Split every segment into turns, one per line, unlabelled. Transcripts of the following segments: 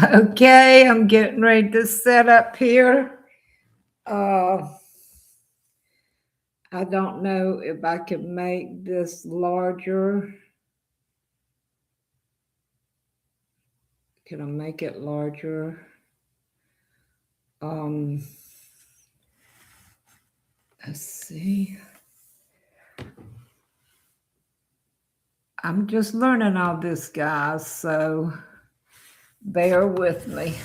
Okay, I'm getting ready to set up here. Uh, I don't know if I can make this larger. Can I make it larger? Um, let's see. I'm just learning all this, guys, so bear with me.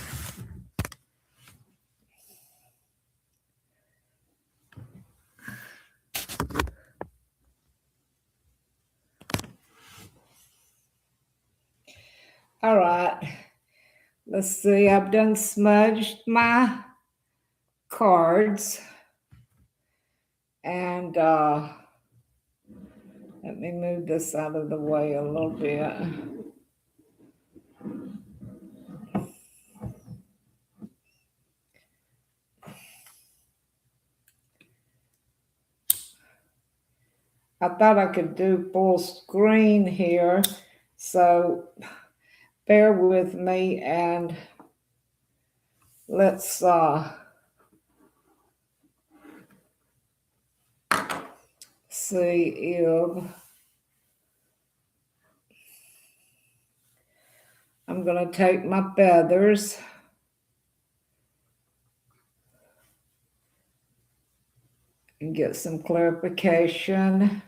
All right. Let's see. I've done smudged my cards. And let me move this out of the way a little bit. I thought I could do full screen here, so bear with me and let's see if I'm going to take my feathers and get some clarification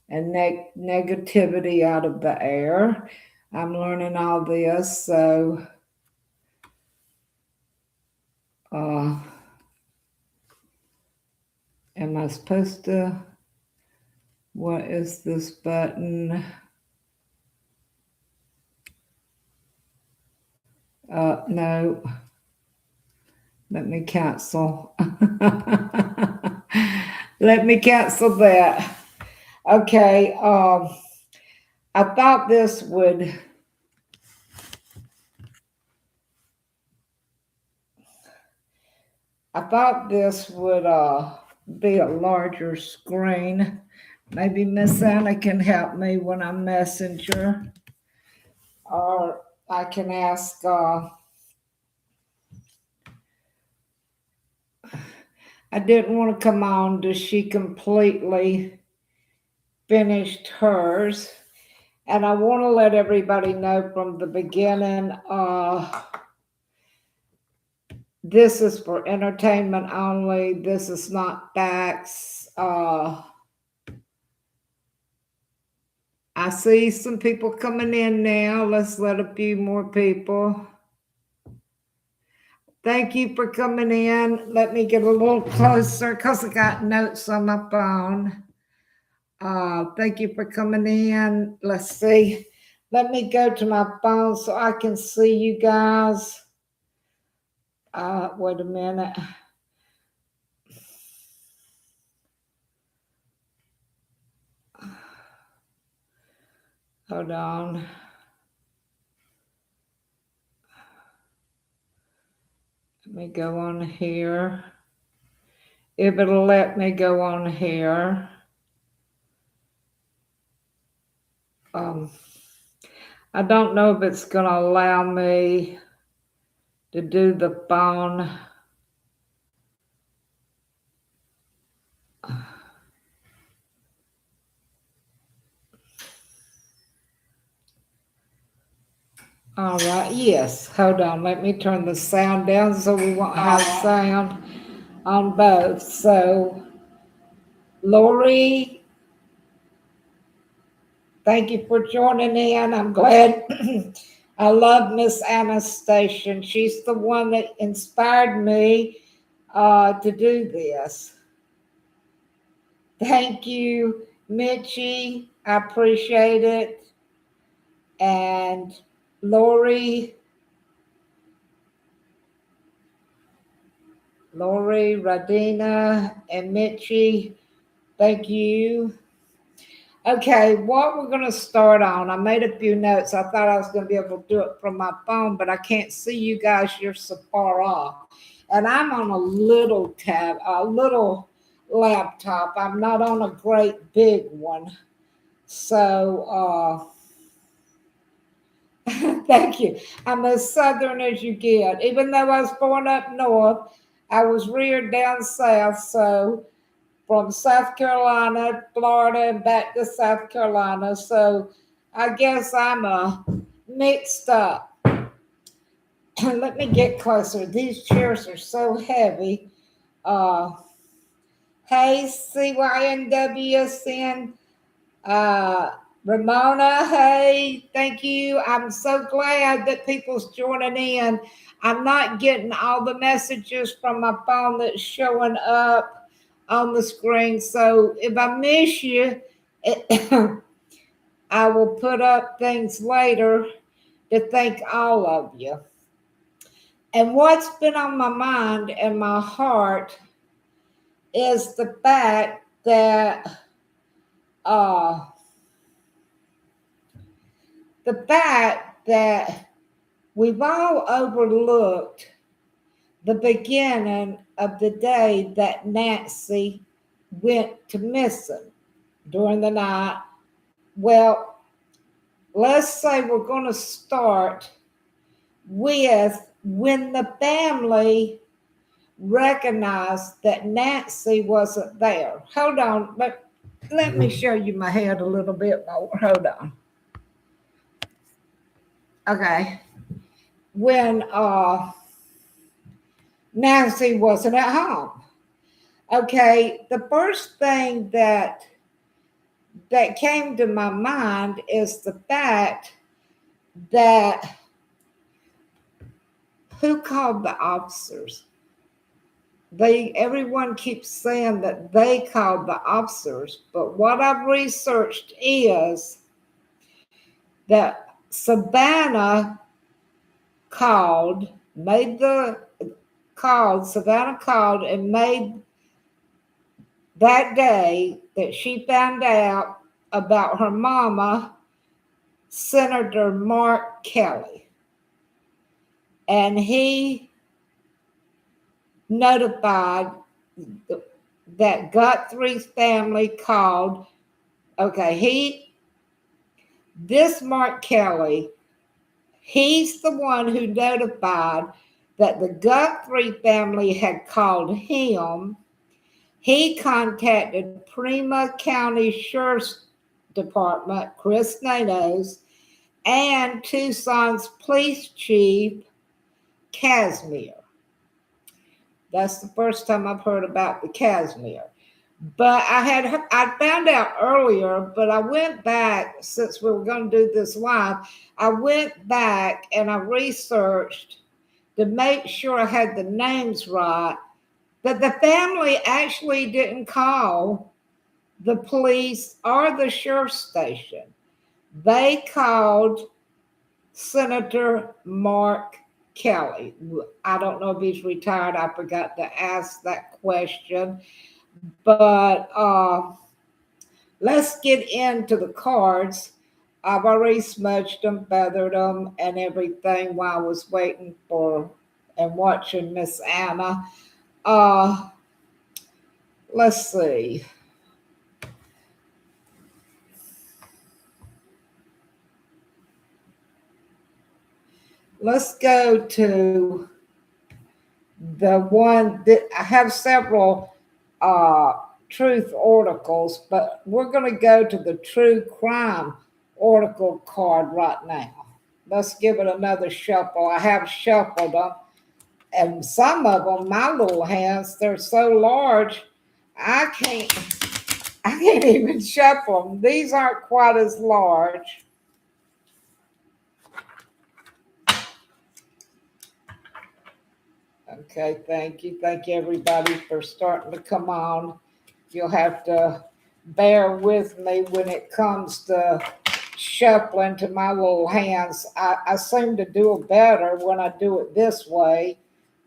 and negativity out of the air. I'm learning all this, so am I supposed to, what is this button? No, let me cancel. Let me cancel that. Okay, I thought this would be a larger screen. Maybe Miss Anna can help me when I'm messenger, or I can ask I didn't want to come on till she completely finished hers. And I want to let everybody know from the beginning, this is for entertainment only. This is not facts. I see some people coming in now. Let's let a few more people. Thank you for coming in. Let me get a little closer because I got notes on my phone. Thank you for coming in. Let's see. Let me go to my phone so I can see you guys. Wait a minute. Hold on. Let me go on here. If it'll let me go on here. I don't know if it's going to allow me to do the phone. All right, yes, hold on. Let me turn the sound down so we won't have sound on both. So, Lori, thank you for joining in. I'm glad. I love Miss Anna's station. She's the one that inspired me to do this. Thank you, Mitchie. I appreciate it. And Lori, Radina, and Mitchie, thank you. Okay, what we're going to start on, I made a few notes. I thought I was going to be able to do it from my phone, but I can't see you guys. You're so far off. And I'm on a little laptop. I'm not on a great big one. So, Thank you. I'm as southern as you get. Even though I was born up north, I was reared down south. So from South Carolina, Florida, and back to South Carolina. So I guess I'm mixed up. Let me get closer. These chairs are so heavy. Uh, hey, CYNWSN. Ramona, hey, thank you. I'm so glad that people's joining in. I'm not getting all the messages from my phone that's showing up on the screen. So if I miss you, I will put up things later to thank all of you. And what's been on my mind and my heart is the fact that we've all overlooked the beginning of the day that Nancey went to missing during the night. Well, let's say we're going to start with when the family recognized that Nancey wasn't there. Hold on, let me show you my head a little bit more. Hold on. Okay. When Nancey wasn't at home. Okay, the first thing that came to my mind is the fact that who called the officers? Everyone keeps saying that they called the officers, but what I've researched is that Savannah called and made that day that she found out about her mama, Senator Mark Kelly. And he notified that Guthrie's family called. Okay, this Mark Kelly, he's the one who notified that the Guthrie family had called him. He contacted Prima County Sheriff's Department, Chris Nanos, and Tucson's Police Chief, Casimir. That's the first time I've heard about the Casimir. But I found out earlier, but I went back, since we were going to do this live, I went back and I researched to make sure I had the names right, that the family actually didn't call the police or the sheriff's station. They called Senator Mark Kelly. I don't know if he's retired. I forgot to ask that question. But let's get into the cards. I've already smudged them, feathered them, and everything while I was waiting for and watching Miss Anna. Let's see. Let's go to the one that I have several truth articles, but we're going to go to the true crime article card right now. Let's give it another shuffle. I have shuffled them, and some of them, my little hands, they're so large, I can't even shuffle them. These aren't quite as large. Okay, thank you. Thank you, everybody, for starting to come on. You'll have to bear with me when it comes to shuffling to my little hands. I seem to do it better when I do it this way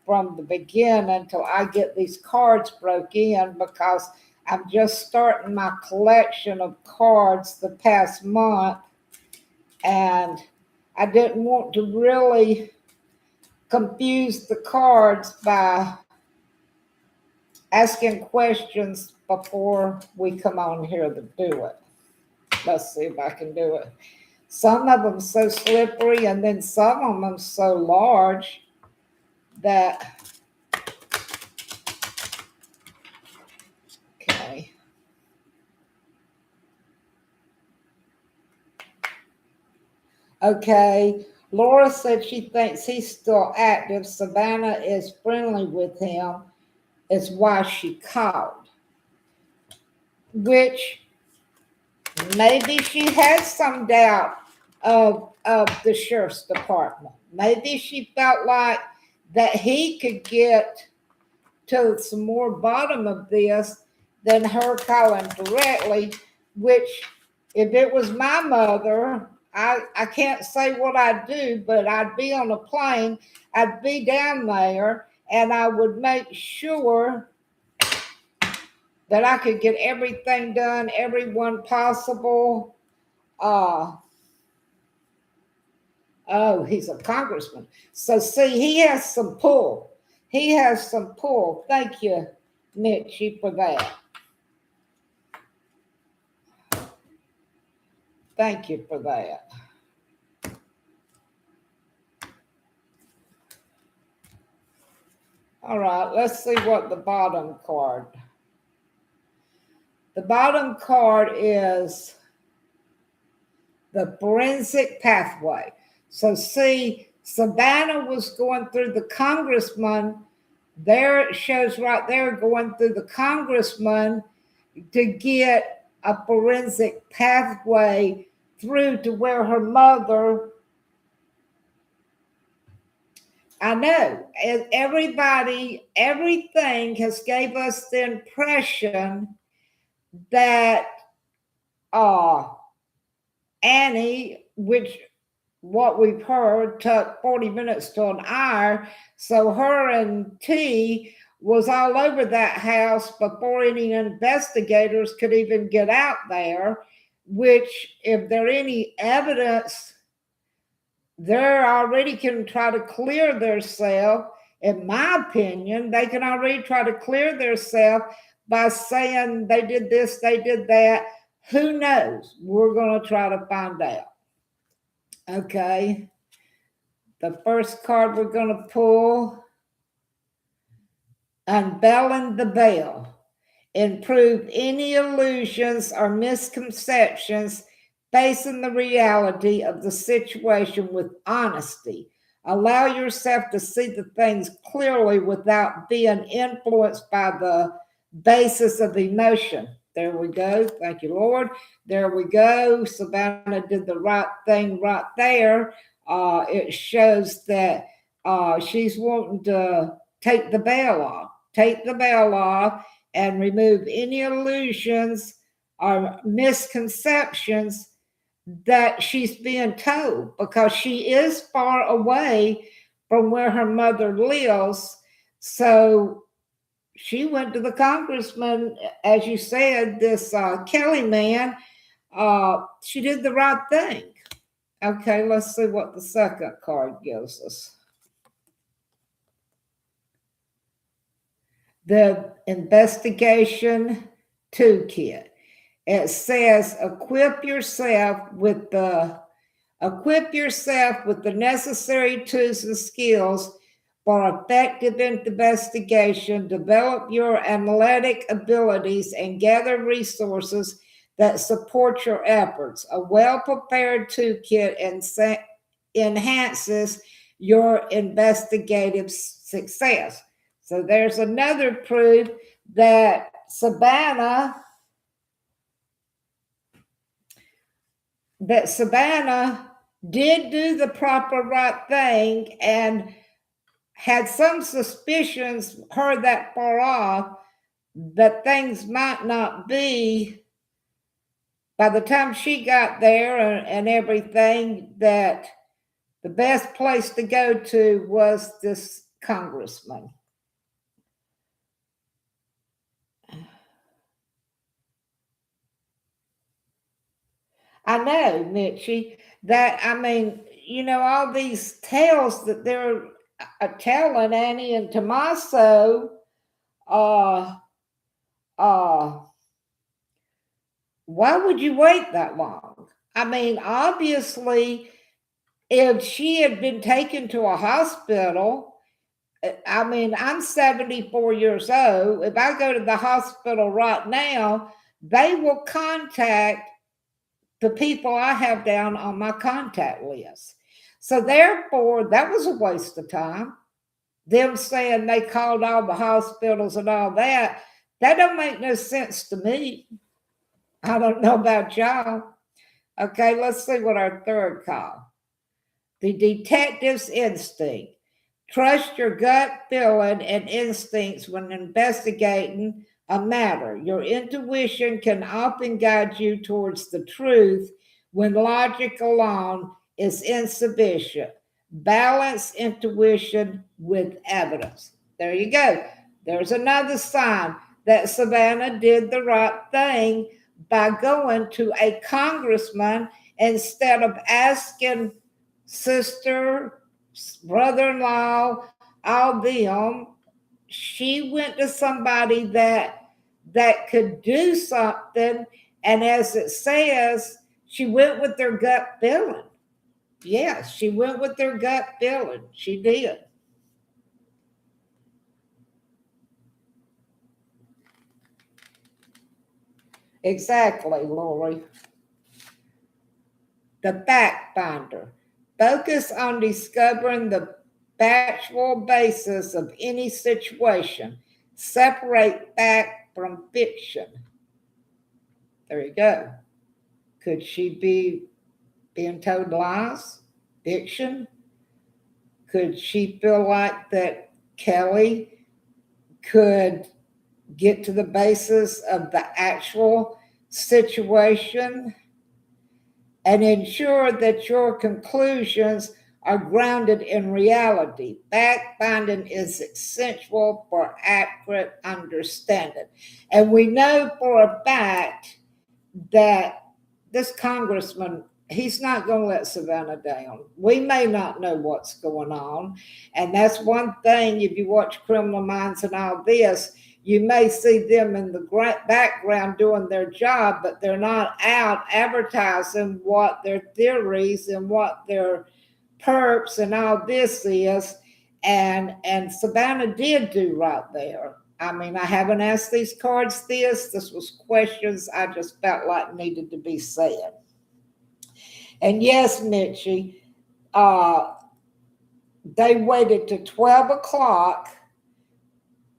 from the beginning until I get these cards broke in, because I'm just starting my collection of cards the past month, and I didn't want to really confuse the cards by asking questions before we come on here to do it. Let's see if I can do it. Some of them so slippery, and then some of them so large that, okay. Okay, Laura said she thinks he's still active. Savannah is friendly with him, is why she called. Which maybe she has some doubt of the sheriff's department. Maybe she felt like that he could get to some more bottom of this than her calling directly, which if it was my mother, I can't say what I'd do, but I'd be on a plane, I'd be down there, and I would make sure that I could get everything done, everyone possible. Oh, he's a congressman. So see, he has some pull. He has some pull. Thank you, Mitchie, for that. Thank you for that. All right, let's see what the bottom card. The bottom card is the forensic pathway. So see, Savannah was going through the congressman. There it shows right there going through the congressman to get a forensic pathway through to where her mother. I know everything has gave us the impression that Annie, which what we've heard took 40 minutes to an hour, so her and T was all over that house before any investigators could even get out there, which if there any evidence, they're already can try to clear themselves. In my opinion, they can already try to clear themselves by saying they did this, they did that. Who knows? We're going to try to find out. Okay. The first card we're going to pull, unveiling the veil. Improve any illusions or misconceptions, facing the reality of the situation with honesty. Allow yourself to see the things clearly without being influenced by the basis of emotion. There we go. Thank you, Lord. There we go. Savannah did the right thing right there. It shows that she's wanting to take the veil off. Take the veil off and remove any illusions or misconceptions that she's being told, because she is far away from where her mother lives. So she went to the congressman, as you said, this Kelly man. She did the right thing. Okay, let's see what the second card gives us. The investigation toolkit. It says equip yourself with the necessary tools and skills for effective investigation. Develop your analytic abilities and gather resources that support your efforts. A well-prepared toolkit enhances your investigative success. So there's another proof that Savannah did do the proper right thing and had some suspicions, her that far off, that things might not be, by the time she got there and everything, that the best place to go to was this congressman. I know, Mitchie, that, I mean, you know, all these tales that they're telling Annie and Tommaso, why would you wait that long? I mean, obviously, if she had been taken to a hospital, I mean, I'm 74 years old. If I go to the hospital right now, they will contact the people I have down on my contact list. So therefore, that was a waste of time. Them saying they called all the hospitals and all that, that don't make no sense to me. I don't know about y'all. Okay, let's see what our third call. The detective's instinct. Trust your gut feeling and instincts when investigating a matter. Your intuition can often guide you towards the truth when logic alone is insufficient. Balance intuition with evidence. There you go. There's another sign that Savannah did the right thing by going to a congressman instead of asking sister, brother-in-law, all them. She went to somebody that could do something, and as it says, she went with their gut feeling. Yes, she went with their gut feeling. She did. Exactly, Lori. The fact finder. Focus on discovering the factual basis of any situation. Separate fact from fiction. There you go. Could she be being told lies? Fiction? Could she feel like that Kelly could get to the basis of the actual situation and ensure that your conclusions are grounded in reality? Fact finding is essential for accurate understanding. And we know for a fact that this congressman, he's not going to let Savannah down. We may not know what's going on. And that's one thing, if you watch Criminal Minds and all this, you may see them in the background doing their job, but they're not out advertising what their theories and what their perps and all this is. And Savannah did do right there. I mean, I haven't asked these cards this. This was questions I just felt like needed to be said. And yes, Mitchie, they waited to 12 o'clock,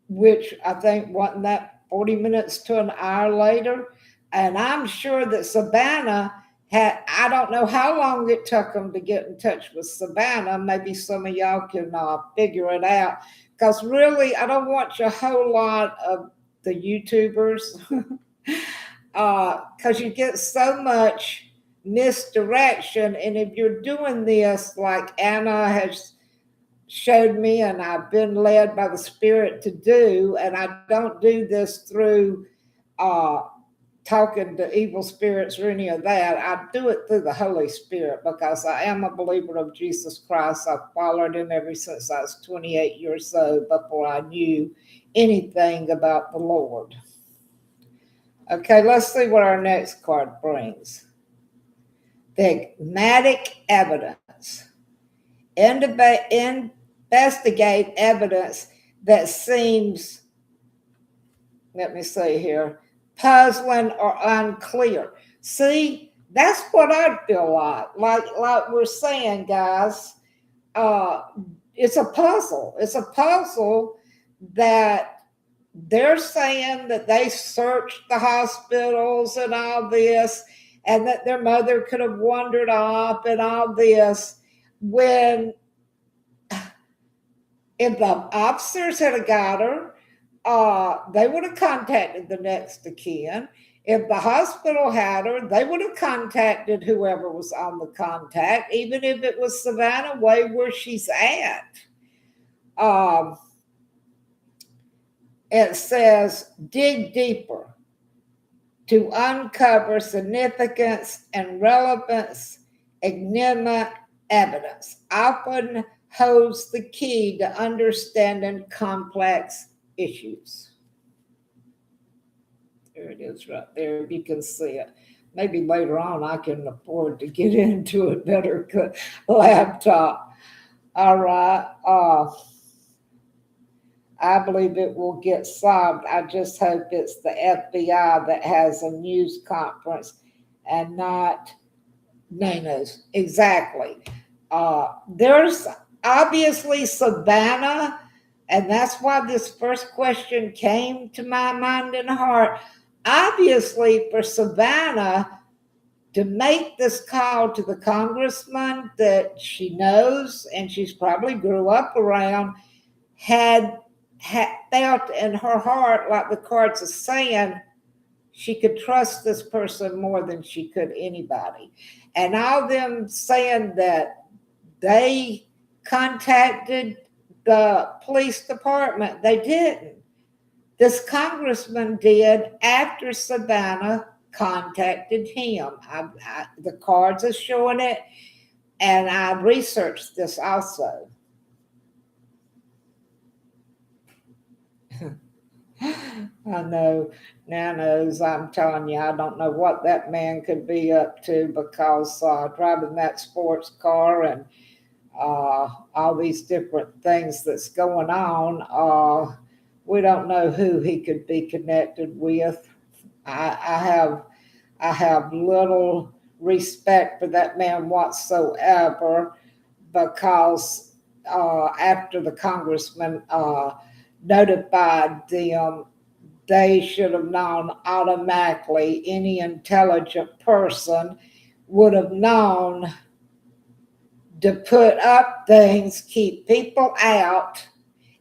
which I think wasn't that 40 minutes to an hour later. And I'm sure that Savannah had, I don't know how long it took them to get in touch with Savannah. Maybe some of y'all can figure it out. Because really, I don't watch a whole lot of the YouTubers because you get so much misdirection. And if you're doing this, like Anna has showed me and I've been led by the Spirit to do, and I don't do this through talking to evil spirits or any of that. I do it through the Holy Spirit because I am a believer of Jesus Christ. I've followed him ever since I was 28 years old, before I knew anything about the Lord. Okay, let's see what our next card brings. The enigmatic evidence. Investigate evidence that seems, let me see here, puzzling or unclear. See, that's what I feel like. Like we're saying, guys, it's a puzzle. It's a puzzle that they're saying that they searched the hospitals and all this, and that their mother could have wandered off and all this, when if the officers had got her, they would have contacted the next of kin. If the hospital had her, they would have contacted whoever was on the contact, even if it was Savannah Way where she's at. It says, dig deeper to uncover significance and relevance. Enigma evidence often holds the key to understanding complex issues. There it is right there. You can see it. Maybe later on I can afford to get into a better laptop. All right. I believe it will get solved. I just hope it's the FBI that has a news conference and not Nana's. Exactly. There's obviously Savannah, and that's why this first question came to my mind and heart. Obviously, for Savannah to make this call to the congressman that she knows and she's probably grew up around, had felt in her heart, like the cards are saying, she could trust this person more than she could anybody. And all them saying that they contacted the police department, they didn't. This congressman did after Savannah contacted him. The cards are showing it, and I researched this also. I know, Nanos, I'm telling you, I don't know what that man could be up to, because driving that sports car and all these different things that's going on, we don't know who he could be connected with. I have little respect for that man whatsoever, because after the congressman notified them, they should have known automatically. Any intelligent person would have known to put up things, keep people out.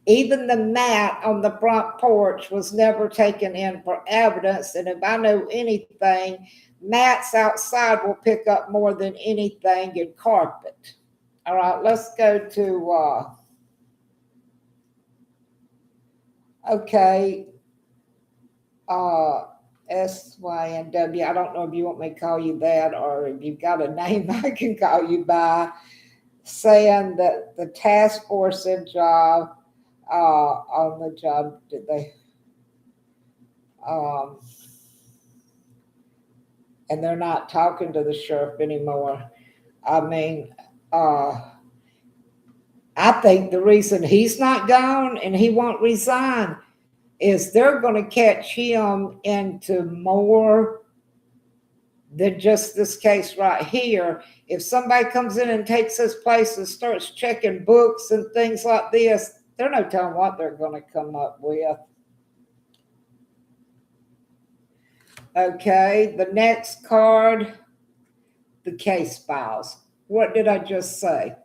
Even the mat on the front porch was never taken in for evidence. And if I know anything, mats outside will pick up more than anything in carpet. All right, let's go to, okay, SYNW. I don't know if you want me to call you that, or if you've got a name I can call you by, saying that the task force job, on the job, did they, and they're not talking to the sheriff anymore. I mean, I think the reason he's not gone and he won't resign is they're going to catch him into more than just this case right here. If somebody comes in and takes his place and starts checking books and things like this, they're no telling what they're going to come up with. Okay, the next card, the case files. What did I just say?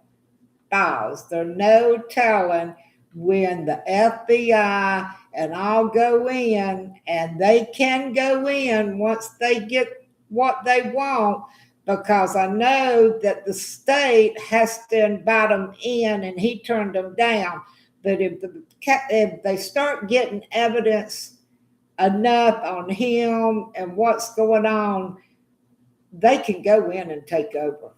Files. There's no telling when the FBI and I'll go in, and they can go in once they get what they want, because I know that the state has to invite them in, and he turned them down. But if they start getting evidence enough on him and what's going on, they can go in and take over.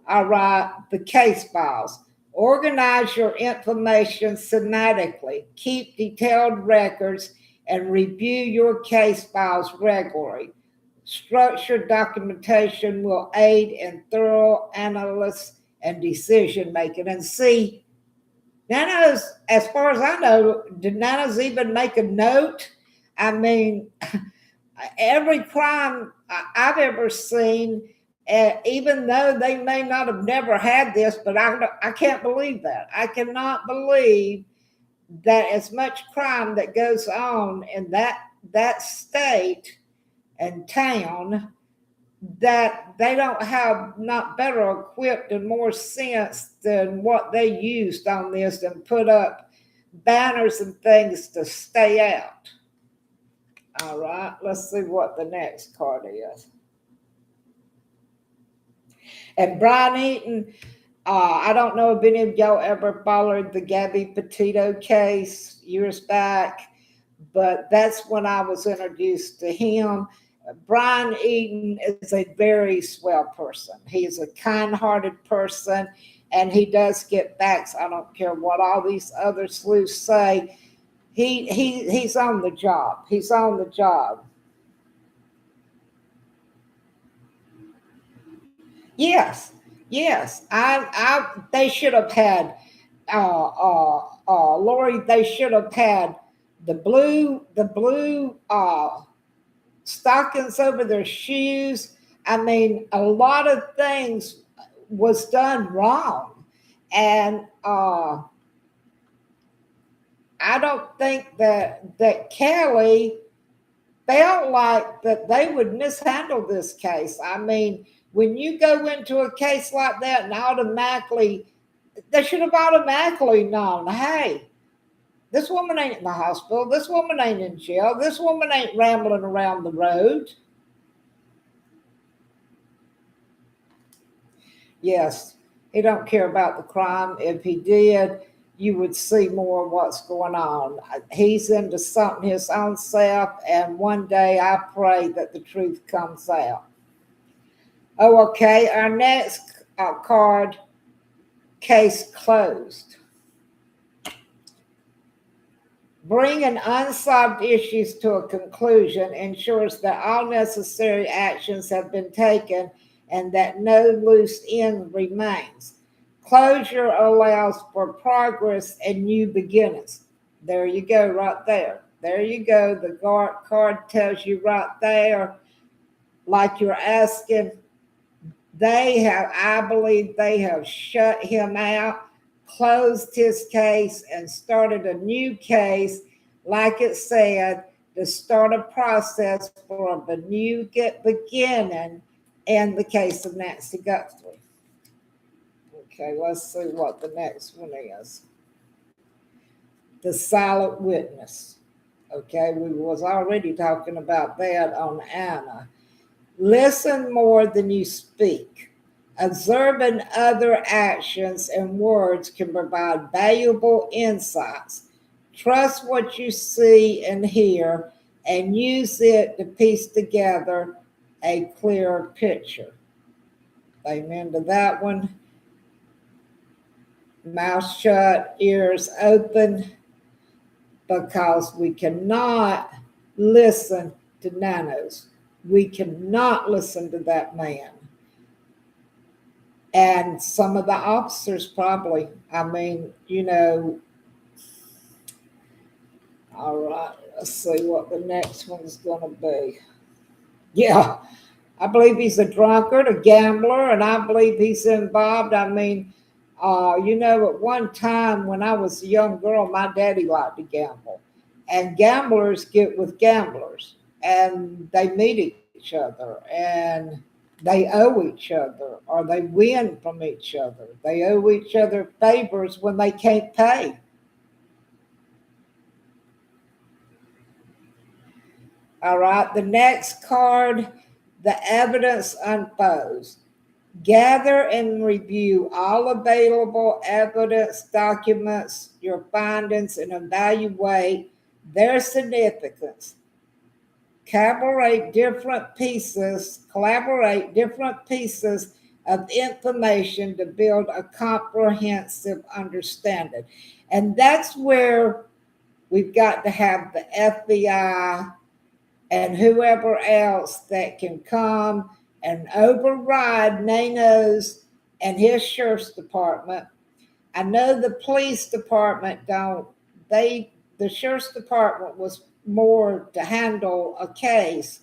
All right, the case files. Organize your information thematically. Keep detailed records and review your case files regularly. Structured documentation will aid in thorough analysis and decision making. And see, Nana's, as far as I know, did Nana's even make a note? I mean, every crime I've ever seen, even though they may not have never had this, but I can't believe that. I cannot believe that as much crime that goes on in that state and town, that they don't have not better equipped and more sense than what they used on this, and put up banners and things to stay out. All right, let's see what the next card is. And Brian Eaton, I don't know if any of y'all ever followed the Gabby Petito case years back, but that's when I was introduced to him. Brian Eaton is a very swell person. He's a kind-hearted person, and he does get facts. I don't care what all these other sleuths say. He's on the job. He's on the job. Yes, yes. They should have had, Lori. They should have had the blue stockings over their shoes. I mean, a lot of things was done wrong, and I don't think that Kelly felt like that they would mishandle this case. I mean, when you go into a case like that and automatically, they should have automatically known, hey, this woman ain't in the hospital. This woman ain't in jail. This woman ain't rambling around the road. Yes, he don't care about the crime. If he did, you would see more of what's going on. He's into something his own self, and one day I pray that the truth comes out. Oh, okay. Our next card, case closed. Bringing unsolved issues to a conclusion ensures that all necessary actions have been taken and that no loose end remains. Closure allows for progress and new beginnings. There you go, right there. There you go. The card tells you right there, like you're asking, I believe they have shut him out, closed his case, and started a new case, like it said, to start a process for a new beginning in the case of Nancey Guthrie. Okay, let's see what the next one is. The silent witness. Okay, we was already talking about that on Anna. Listen more than you speak. Observing other actions and words can provide valuable insights. Trust what you see and hear and use it to piece together a clearer picture. Amen to that one. Mouth shut, ears open, because we cannot listen to nanos. We cannot listen to that man. And some of the officers probably, I mean, all right, let's see what the next one's going to be. Yeah, I believe he's a drunkard, a gambler, and I believe he's involved. I mean, at one time when I was a young girl, my daddy liked to gamble. And gamblers get with gamblers, and they meet each other, and they owe each other, or they win from each other. They owe each other favors when they can't pay. All right, the next card, the evidence unfolds. Gather and review all available evidence, documents, your findings, and evaluate their significance. Collaborate different pieces of information to build a comprehensive understanding. And that's where we've got to have the FBI and whoever else that can come and override Nano's and his sheriff's department. I know the police department don't, the sheriff's department was more to handle a case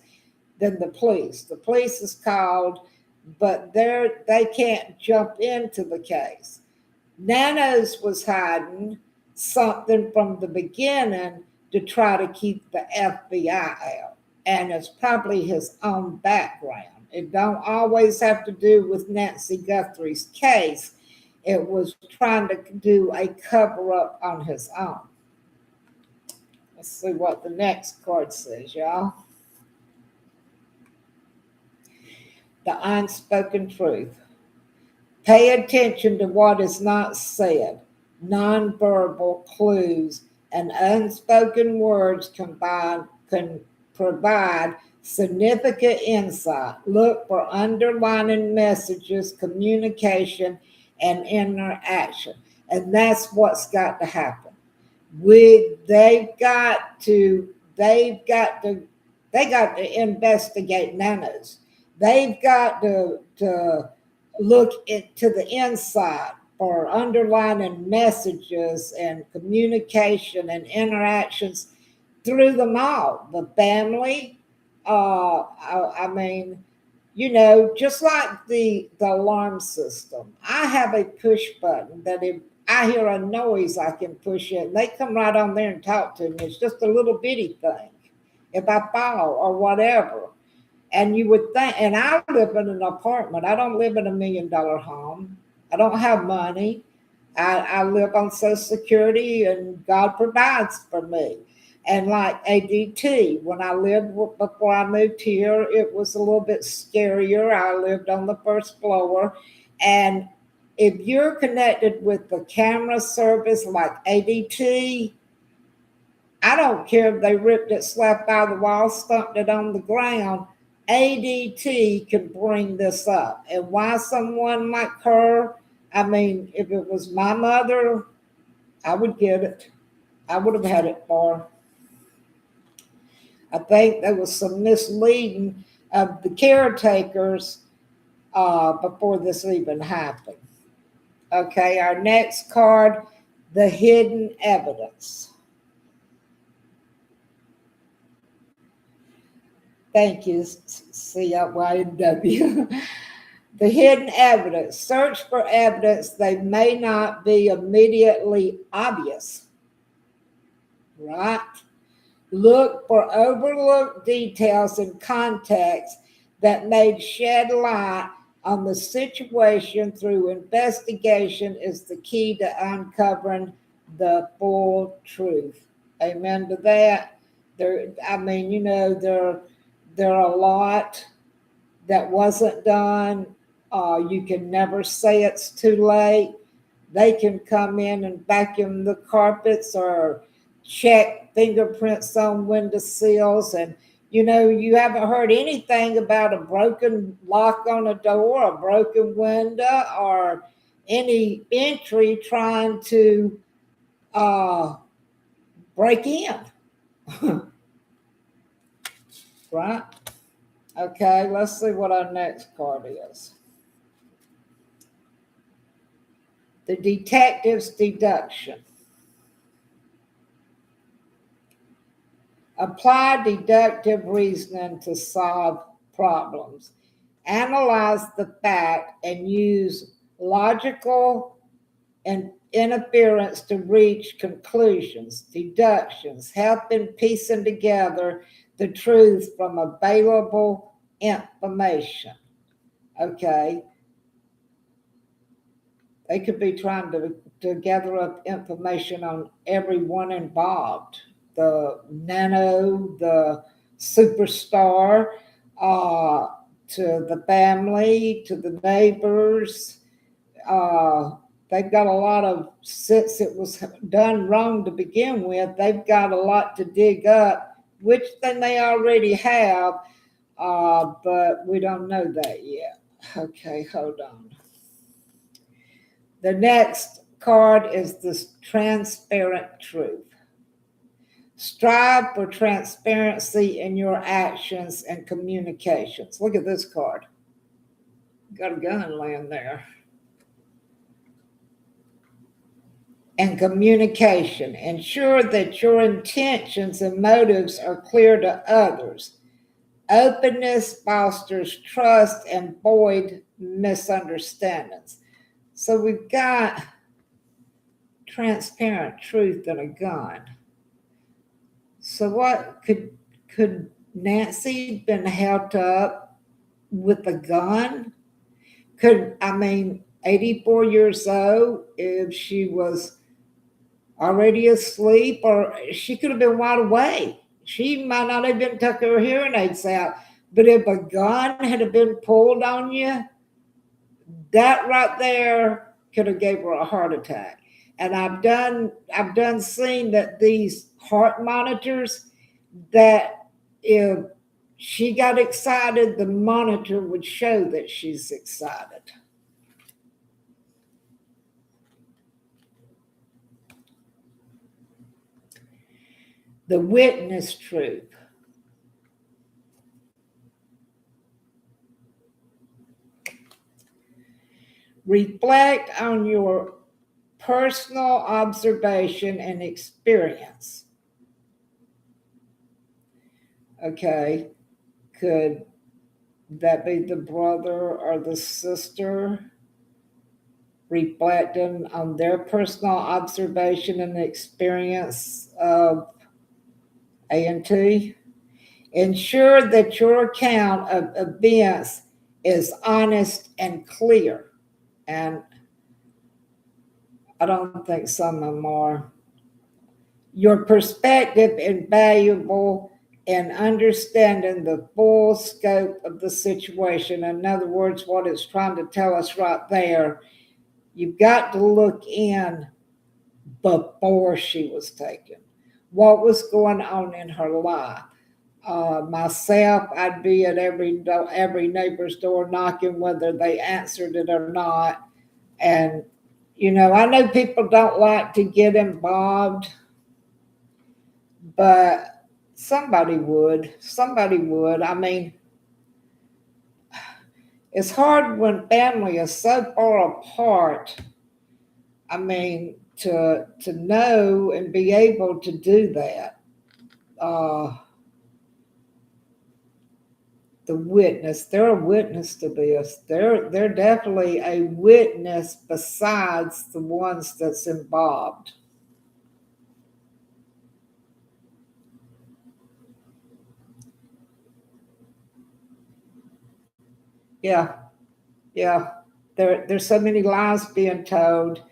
than the police. The police is called, but they can't jump into the case. Nano's was hiding something from the beginning to try to keep the FBI out. And it's probably his own background. It don't always have to do with Nancey Guthrie's case. It was trying to do a cover up on his own. Let's see what the next card says, y'all. The unspoken truth. Pay attention to what is not said. Nonverbal clues and unspoken words can provide significant insight. Look for underlining messages, communication, and interaction. And that's what's got to happen. They got to investigate nanos. They've got to look into the inside for underlining messages and communication and interactions through them all. The family, I mean, just like the alarm system. I have a push button that if I hear a noise, I can push it. And they come right on there and talk to me. It's just a little bitty thing. If I fall or whatever. And you would think, and I live in an apartment. I don't live in $1 million home. I don't have money. I live on Social Security and God provides for me. And like ADT, when I lived before I moved here, it was a little bit scarier. I lived on the first floor. And if you're connected with the camera service like ADT, I don't care if they ripped it slap out of the wall, stumped it on the ground. ADT can bring this up. And why someone like her, I mean, if it was my mother, I would get it. I would have had it for her. I think there was some misleading of the caretakers before this even happened. Okay, our next card, the hidden evidence. Thank you, CYNW. The hidden evidence. Search for evidence they may not be immediately obvious. Right? Look for overlooked details and context that may shed light on the situation through investigation is the key to uncovering the full truth. Amen to that. There are a lot that wasn't done. You can never say it's too late. They can come in and vacuum the carpets or check fingerprints on windowsills. And, you haven't heard anything about a broken lock on a door, a broken window, or any entry trying to break in. Right? Okay, let's see what our next card is. The detective's deduction. Apply deductive reasoning to solve problems. Analyze the fact and use logical and inference to reach conclusions, deductions, help in piecing together the truth from available information. Okay. They could be trying to gather up information on everyone involved. The nano, the superstar, to the family, to the neighbors. They've got a lot of, since it was done wrong to begin with, they've got a lot to dig up, which they may already have, but we don't know that yet. Okay, hold on. The next card is the transparent truth. Strive for transparency in your actions and communications. Look at this card. Got a gun laying there. And communication. Ensure that your intentions and motives are clear to others. Openness fosters trust and avoid misunderstandings. So we've got transparent truth and a gun. So what could Nancey been held up with a gun? 84 years old, if she was already asleep, or she could have been wide awake. She might not have been took her hearing aids out. But if a gun had been pulled on you, that right there could have gave her a heart attack. And I've done seen that these heart monitors, that if she got excited, the monitor would show that she's excited. The witness truth. Reflect on your personal observation and experience. Okay, could that be the brother or the sister reflecting on their personal observation and experience of A&T? Ensure that your account of events is honest and clear. And I don't think some of them are. Your perspective is valuable in understanding the full scope of the situation. In other words, what it's trying to tell us right there, you've got to look in before she was taken. What was going on in her life? Myself, I'd be at every neighbor's door knocking, whether they answered it or not. And, I know people don't like to get involved, but somebody would. I mean, it's hard when family is so far apart. I mean, to know and be able to do that. The witness, they're a witness to this. They're definitely a witness besides the ones that's involved. Yeah. There's so many lies being told.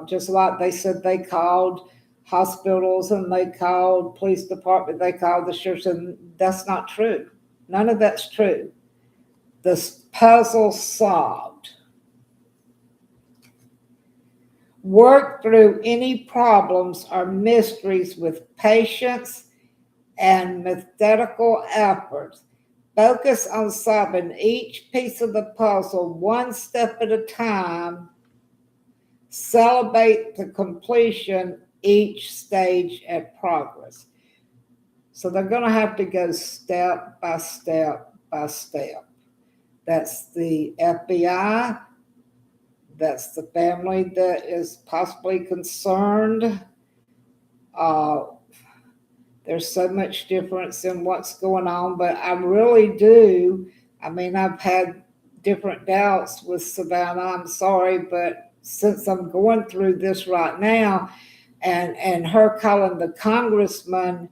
Just like they said, they called hospitals and they called police department, they called the church, and that's not true. None of that's true. This puzzle solved. Work through any problems or mysteries with patience and methodical efforts. Focus on solving each piece of the puzzle one step at a time. Celebrate the completion each stage at progress. So they're going to have to go step by step by step. That's the FBI. That's the family that is possibly concerned. There's so much difference in what's going on, but I really do. I mean, I've had different doubts with Savannah. I'm sorry, but since I'm going through this right now, and her calling the congressman,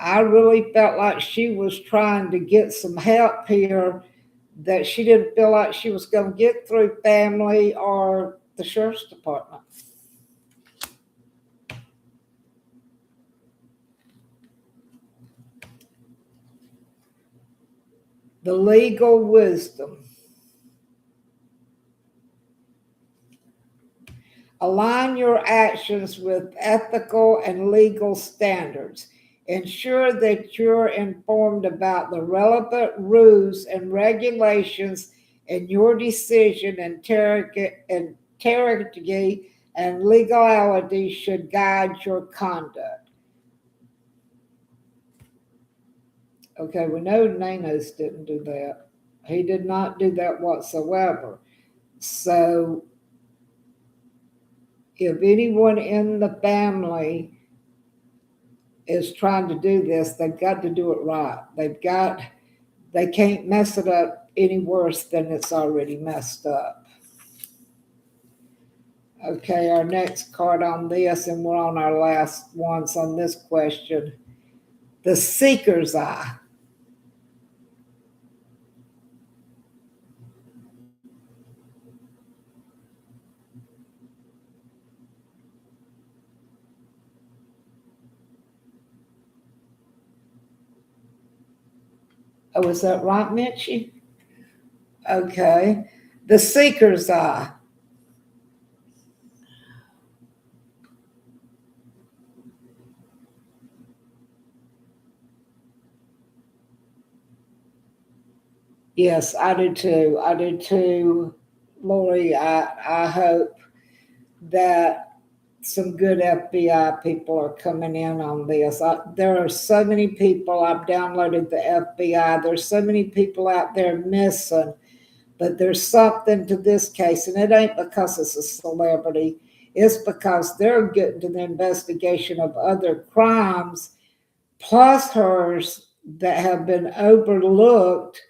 I really felt like she was trying to get some help here, that she didn't feel like she was going to get through family or the sheriff's department. The legal wisdom. Align your actions with ethical and legal standards. Ensure that you're informed about the relevant rules and regulations, and your decision integrity and legality should guide your conduct. Okay, we know Nanos didn't do that. He did not do that whatsoever. So if anyone in the family is trying to do this, they've got to do it right. They can't mess it up any worse than it's already messed up. Okay, our next card on this, and we're on our last ones on this question. The seeker's eye. Oh, is that right, Mitchie? Okay. The seeker's eye. Yes, I do too. Lori, I hope that some good FBI people are coming in on this. There are so many people. I've downloaded the FBI. There's so many people out there missing. But there's something to this case, and it ain't because it's a celebrity. It's because they're getting to the investigation of other crimes, plus hers, that have been overlooked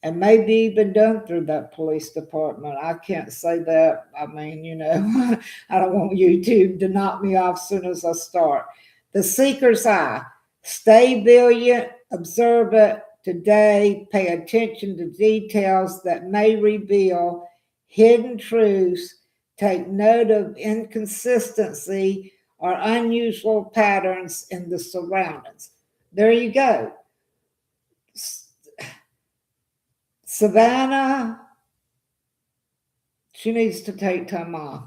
and maybe even done through that police department. I can't say that. I mean, I don't want YouTube to knock me off as soon as I start. The seeker's eye. Stay vigilant, observant today. Pay attention to details that may reveal hidden truths. Take note of inconsistency or unusual patterns in the surroundings. There you go. Savannah, she needs to take time off.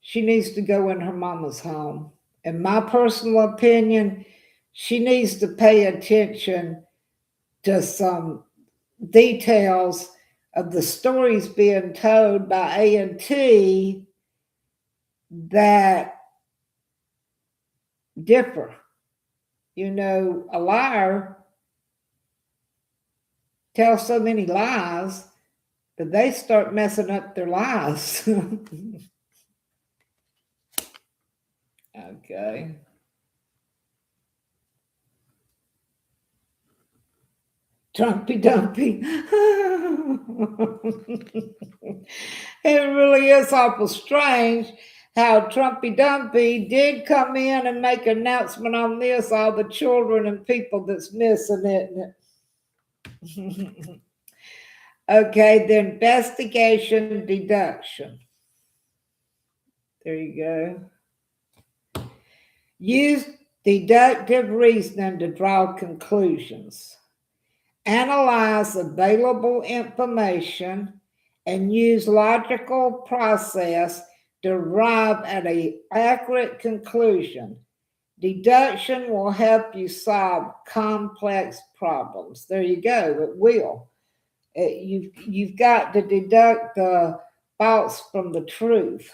She needs to go in her mama's home. In my personal opinion, she needs to pay attention to some details of the stories being told by A&T that differ. A liar tells so many lies that they start messing up their lives. Okay. Trumpy Dumpy. It really is awful strange how Trumpy Dumpy did come in and make an announcement on this, all the children and people that's missing it. Okay, the investigation deduction. There you go. Use deductive reasoning to draw conclusions. Analyze available information and use logical process to arrive at an accurate conclusion. Deduction will help you solve complex problems. There you go. It will. You've got to deduct the false from the truth.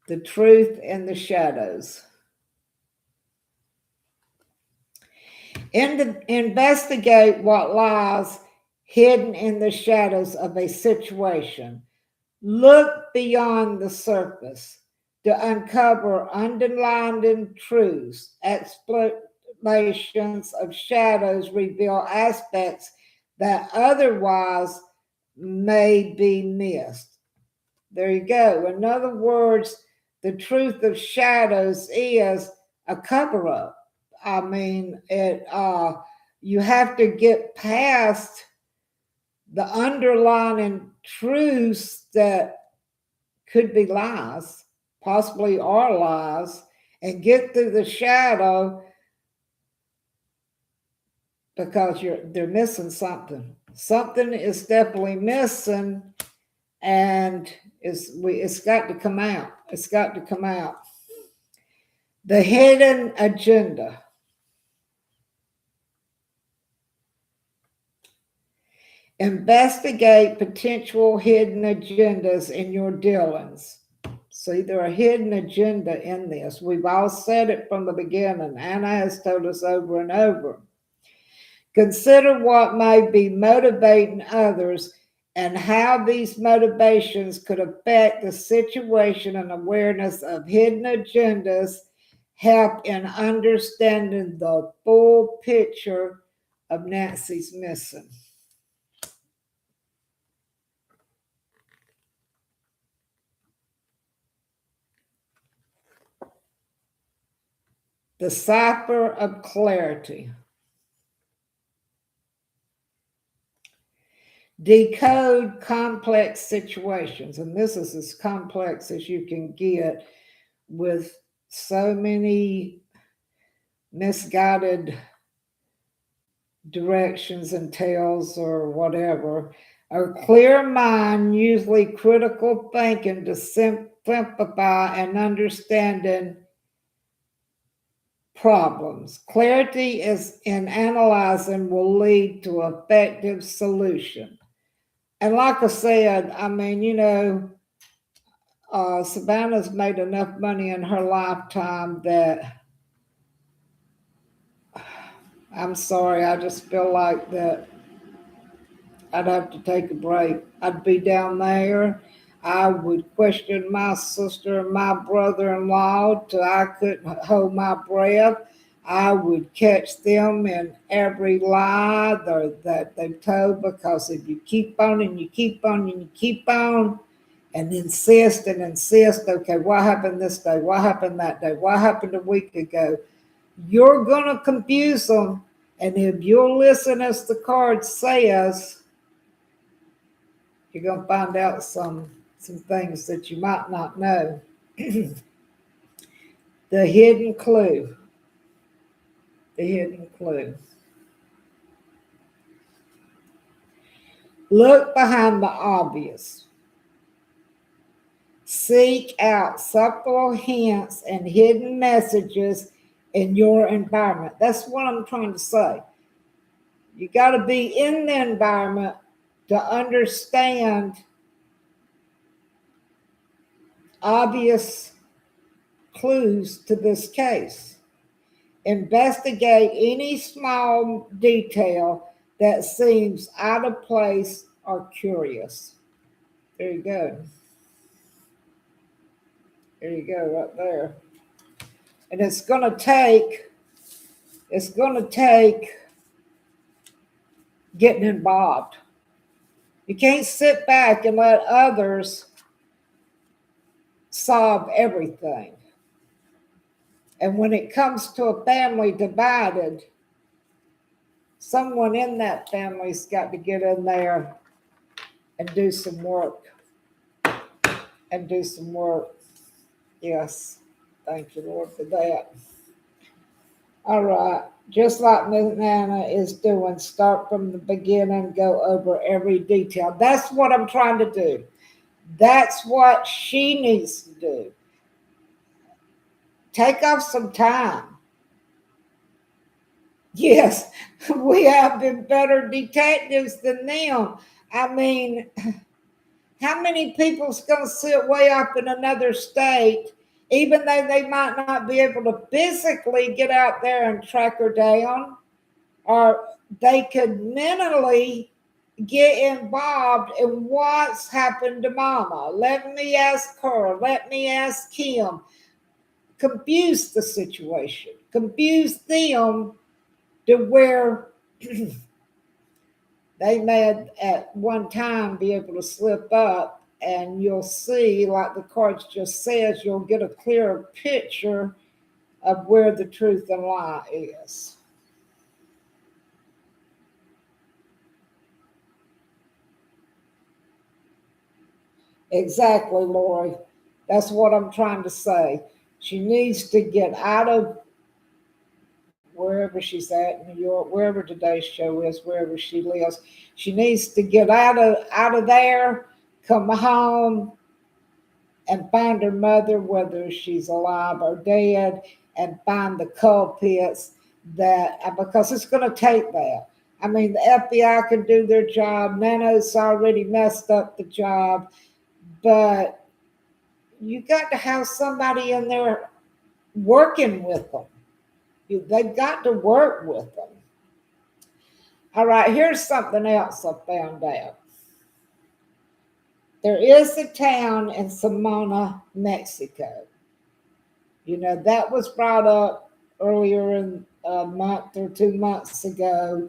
The truth and the shadows. Investigate what lies hidden in the shadows of a situation. Look beyond the surface to uncover underlying truths. Explanations of shadows reveal aspects that otherwise may be missed. There you go. In other words, the truth of shadows is a cover-up. I mean, you have to get past the underlying truths that could be lies, possibly are lies, and get through the shadow because they're missing something. Something is definitely missing, and it's got to come out. It's got to come out. The hidden agenda. Investigate potential hidden agendas in your dealings. See, there are hidden agenda in this. We've all said it from the beginning. Anna has told us over and over. Consider what may be motivating others and how these motivations could affect the situation, and awareness of hidden agendas help in understanding the full picture of Nancey's missing. The cipher of clarity. Decode complex situations. And this is as complex as you can get with so many misguided directions and tales or whatever. A clear mind, usually critical thinking to simplify and understanding problems. Clarity is in analyzing will lead to effective solution. And like I said, I mean, Savannah's made enough money in her lifetime that I'm sorry. I just feel like that I'd have to take a break. I'd be down there. I would question my sister and my brother in law till I couldn't hold my breath. I would catch them in every lie that they've told, because if you keep on and you keep on and you keep on and insist, okay, what happened this day? What happened that day? What happened a week ago? You're going to confuse them. And if you'll listen as the card says, you're going to find out some things that you might not know. The hidden clue. The hidden clue. Look behind the obvious. Seek out subtle hints and hidden messages in your environment. That's what I'm trying to say. You got to be in the environment to understand obvious clues to this case. Investigate any small detail that seems out of place or curious. There you go. There you go, right there. And it's going to take getting involved. You can't sit back and let others solve everything. And when it comes to a family divided, someone in that family's got to get in there and do some work. Yes. Thank you, Lord, for that. All right. Just like Miss Nana is doing, start from the beginning, go over every detail. That's what I'm trying to do. That's what she needs to do. Take off some time. Yes, we have been better detectives than them. I mean, how many people's going to sit way up in another state, even though they might not be able to physically get out there and track her down, or they could mentally get involved in what's happened to Mama? Let me ask her. Let me ask him. Confuse the situation. Confuse them to where they may at one time be able to slip up, and you'll see, like the cards just says, you'll get a clearer picture of where the truth and lie is. Exactly, Lori. That's what I'm trying to say. She needs to get out of wherever she's at, New York, wherever today's show is, wherever she lives. She needs to get out of there, come home, and find her mother, whether she's alive or dead, and find the culprits because it's going to take that. I mean, the FBI can do their job. Nano's already messed up the job, but you got to have somebody in there working with them. They've got to work with them. All right, here's something else I found out. There is a town in Samana, Mexico. That was brought up earlier in a month or 2 months ago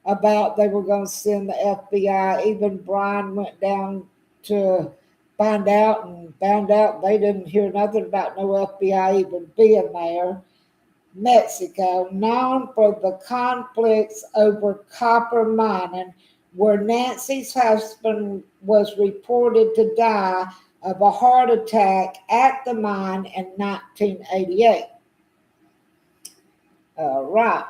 about they were going to send the FBI. Even Brian went down to find out and found out they didn't hear nothing about no FBI even being there. Mexico, known for the conflicts over copper mining, where Nancey's husband was reported to die of a heart attack at the mine in 1988. Right.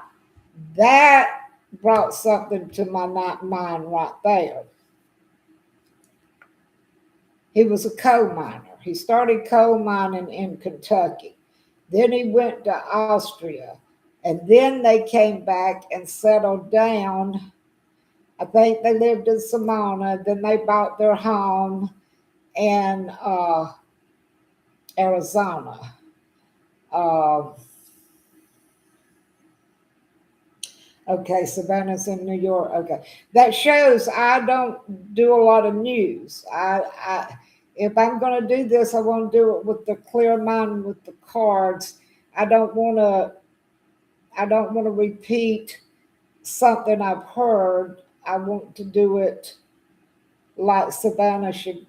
That brought something to my mind right there. He was a coal miner. He started coal mining in Kentucky. Then he went to Austria. And then they came back and settled down. I think they lived in Samana. Then they bought their home in Arizona. Okay, Savannah's in New York. Okay, that shows I don't do a lot of news. If I'm going to do this, I want to do it with the clear mind with the cards. I don't want to. I don't want to repeat something I've heard. I want to do it like Savannah should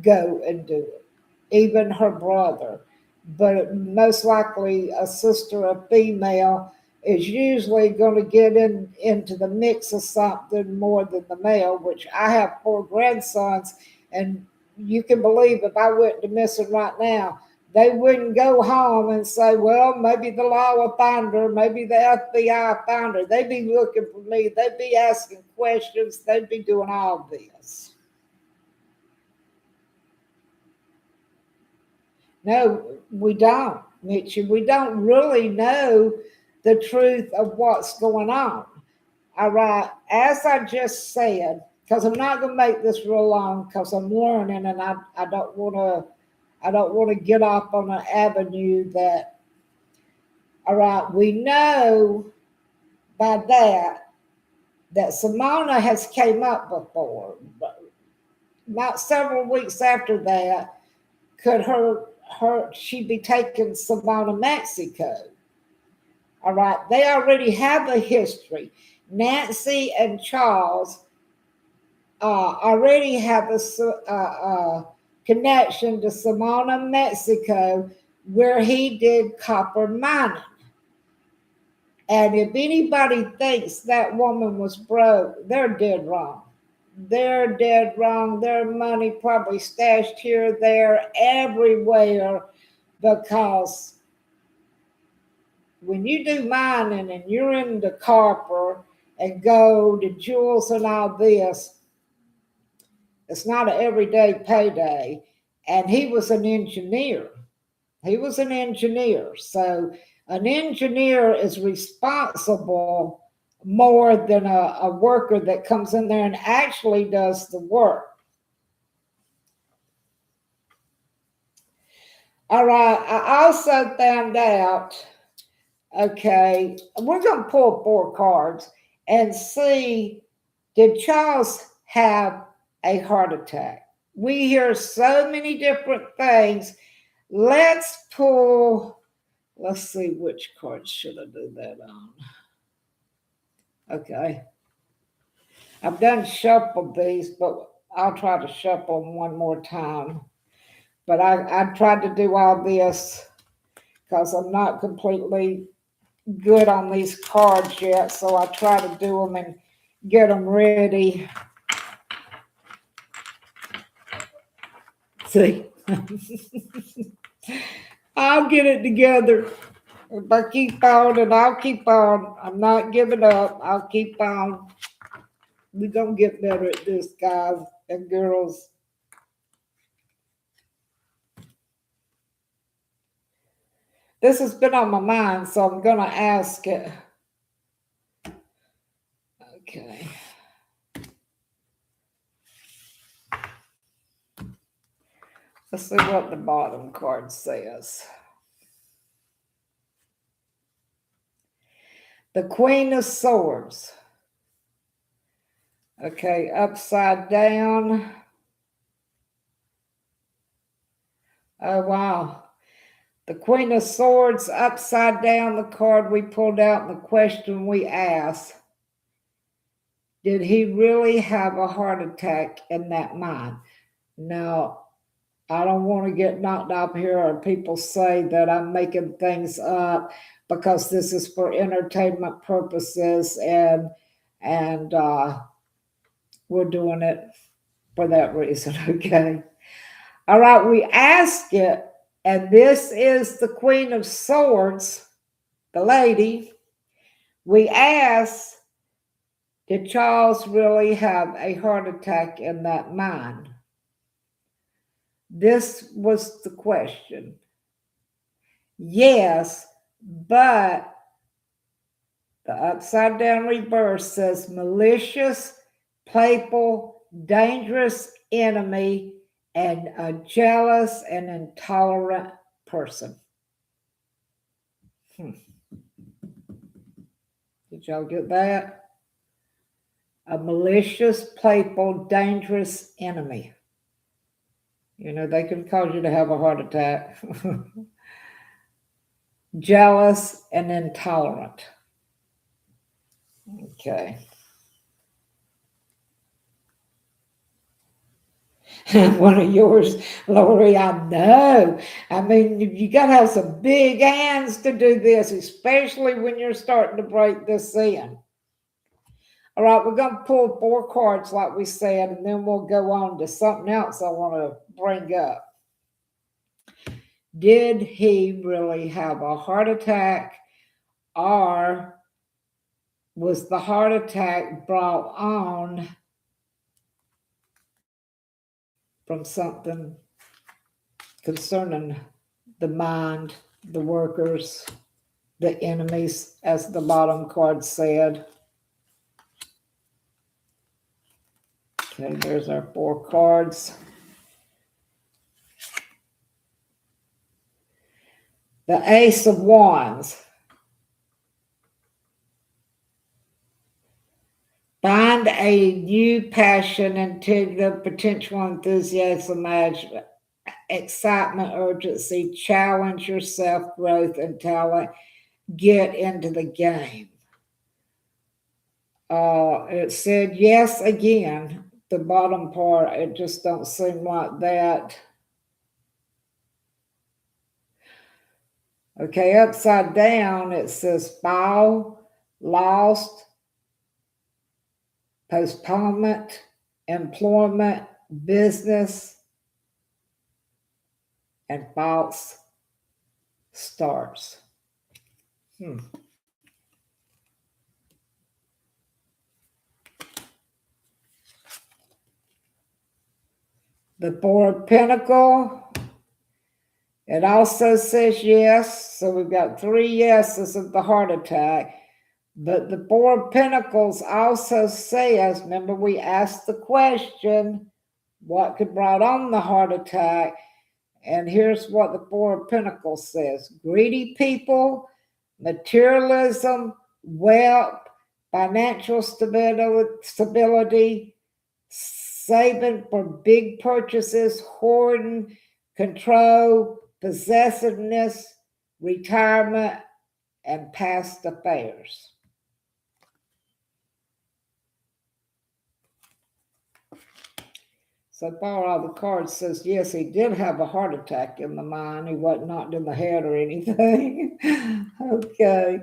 go and do it, even her brother. But most likely, a sister, a female, is usually going to get into the mix of something more than the male, which I have four grandsons, and you can believe if I went to missing right now, they wouldn't go home and say, well, maybe the law will find her, maybe the FBI found her. They'd be looking for me, they'd be asking questions, they'd be doing all this. No, we don't, Mitchie. We don't really know the truth of what's going on. All right. As I just said, because I'm not going to make this real long because I'm learning and I don't want to get off on an avenue that, all right, we know by that Simona has came up before, but not several weeks after that, could she be taking Simona to Mexico? All right, they already have a history. Nancey and Charles already have a connection to Simona, Mexico, where he did copper mining. And if anybody thinks that woman was broke, they're dead wrong. They're dead wrong. Their money probably stashed here, there, everywhere, because when you do mining and you're into copper and gold and jewels and all this, it's not an everyday payday. And he was an engineer. He was an engineer. So an engineer is responsible more than a worker that comes in there and actually does the work. All right. I also found out, okay, we're going to pull four cards and see, did Charles have a heart attack? We hear so many different things. Let's see which card should I do that on. Okay. I've done shuffle these, but I'll try to shuffle them one more time. But I tried to do all this because I'm not completely good on these cards yet. So I try to do them and get them ready. See, I'll get it together. If I keep on and I'll keep on. I'm not giving up. I'll keep on. We're going to get better at this, guys and girls. This has been on my mind, so I'm going to ask it. Okay. Let's see what the bottom card says. The Queen of Swords. Okay, upside down. Oh, wow. The Queen of Swords, upside down, the card we pulled out and the question we asked. Did he really have a heart attack in that mine? Now, I don't want to get knocked up here or people say that I'm making things up because this is for entertainment purposes and we're doing it for that reason, okay? All right, we ask it, and this is the Queen of Swords, the lady. We ask, did Charles really have a heart attack in that mine? This was the question. Yes, but the upside down reverse says malicious, playful, dangerous enemy, and a jealous and intolerant person. Did Did y'all get that? A malicious, playful, dangerous enemy. You know, they can cause you to have a heart attack. Jealous and intolerant. Okay. One of yours, Lori, I know. I mean, you got to have some big hands to do this, especially when you're starting to break this in. All right, we're going to pull 4 cards like we said, and then we'll go on to something else I want to bring up. Did he really have a heart attack, or was the heart attack brought on from something concerning the mind, the workers, the enemies, as the bottom card said? Okay, there's our 4 cards. The Ace of Wands. Find a new passion, integrity, potential, enthusiasm, excitement, urgency. Challenge yourself, growth, and talent. Get into the game. It said yes again. The bottom part, it just don't seem like that. Okay, upside down, it says foul, lost, postponement, employment, business, and false starts. The 4 of Pentacles, it also says yes. So we've got 3 yeses of the heart attack. But the 4 of Pentacles also says, remember we asked the question, what could brought on the heart attack? And here's what the 4 of Pentacles says. Greedy people, materialism, wealth, financial stability, saving for big purchases, hoarding, control, possessiveness, retirement, and past affairs. So far, all the cards says, yes, he did have a heart attack in the mind. He wasn't knocked in the head or anything. Okay.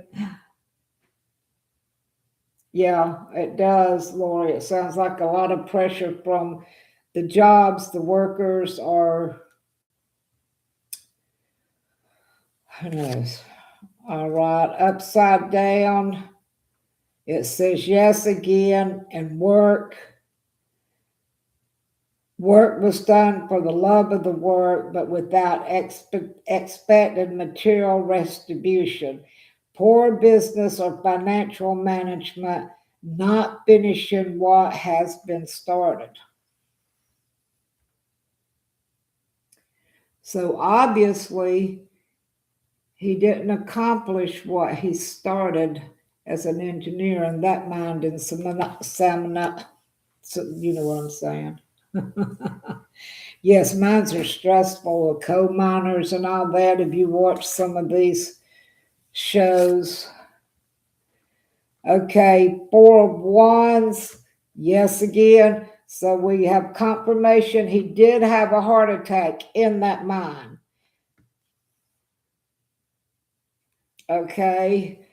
Yeah, it does, Lori. It sounds like a lot of pressure from the jobs, the workers, or who knows. All right, upside down, it says yes again, and work. Work was done for the love of the work, but without expected material retribution. Poor business or financial management, not finishing what has been started. So obviously, he didn't accomplish what he started as an engineer, and that mind in Samana, you know what I'm saying. Yes, mines are stressful, coal miners and all that. If you watch some of these shows. Okay, 4 of Wands, yes again. So we have confirmation he did have a heart attack in that mine. Okay,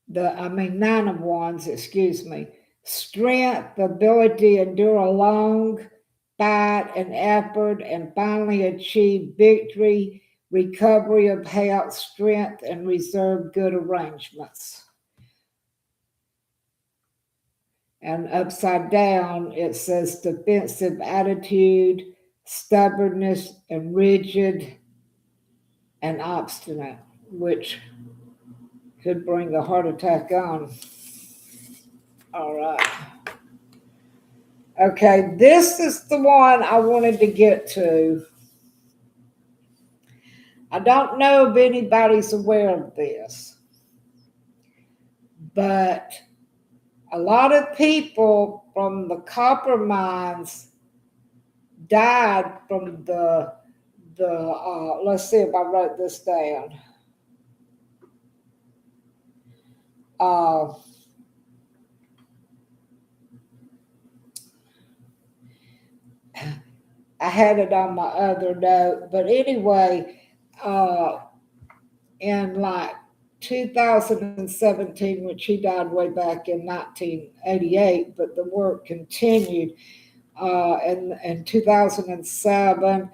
9 of Wands, excuse me. Strength, ability to endure a long fight and effort and finally achieve victory, recovery of health, strength, and reserve good arrangements. And upside down, it says defensive attitude, stubbornness, and rigid and obstinate, which could bring a heart attack on. All right. Okay, this is the one I wanted to get to. I don't know if anybody's aware of this, But a lot of people from the copper mines died from the let's see if I wrote this down. I had it on my other note, but anyway, in like 2017, which he died way back in 1988, but the work continued. In 2007,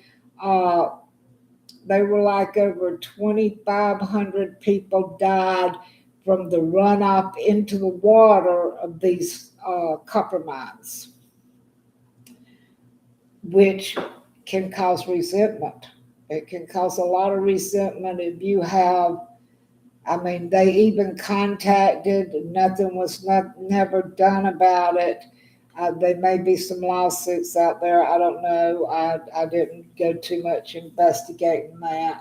they were like over 2,500 people died from the runoff into the water of these copper mines, which can cause resentment. It can cause a lot of resentment if you have, I mean, they even contacted, nothing was never done about it. There may be some lawsuits out there. I don't know. I didn't go too much investigating that.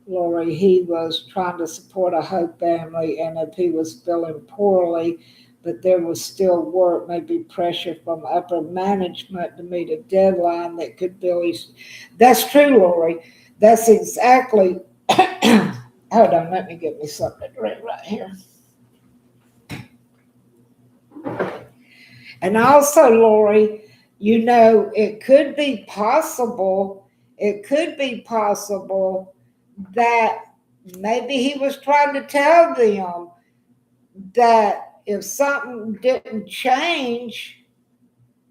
Lori, he was trying to support a Hope family, and if he was feeling poorly, but there was still work, maybe pressure from upper management to meet a deadline that could really. That's true, Lori. That's exactly. Hold on, let me get me something to drink right here. And also, Lori, you know, it could be possible that maybe he was trying to tell them that if something didn't change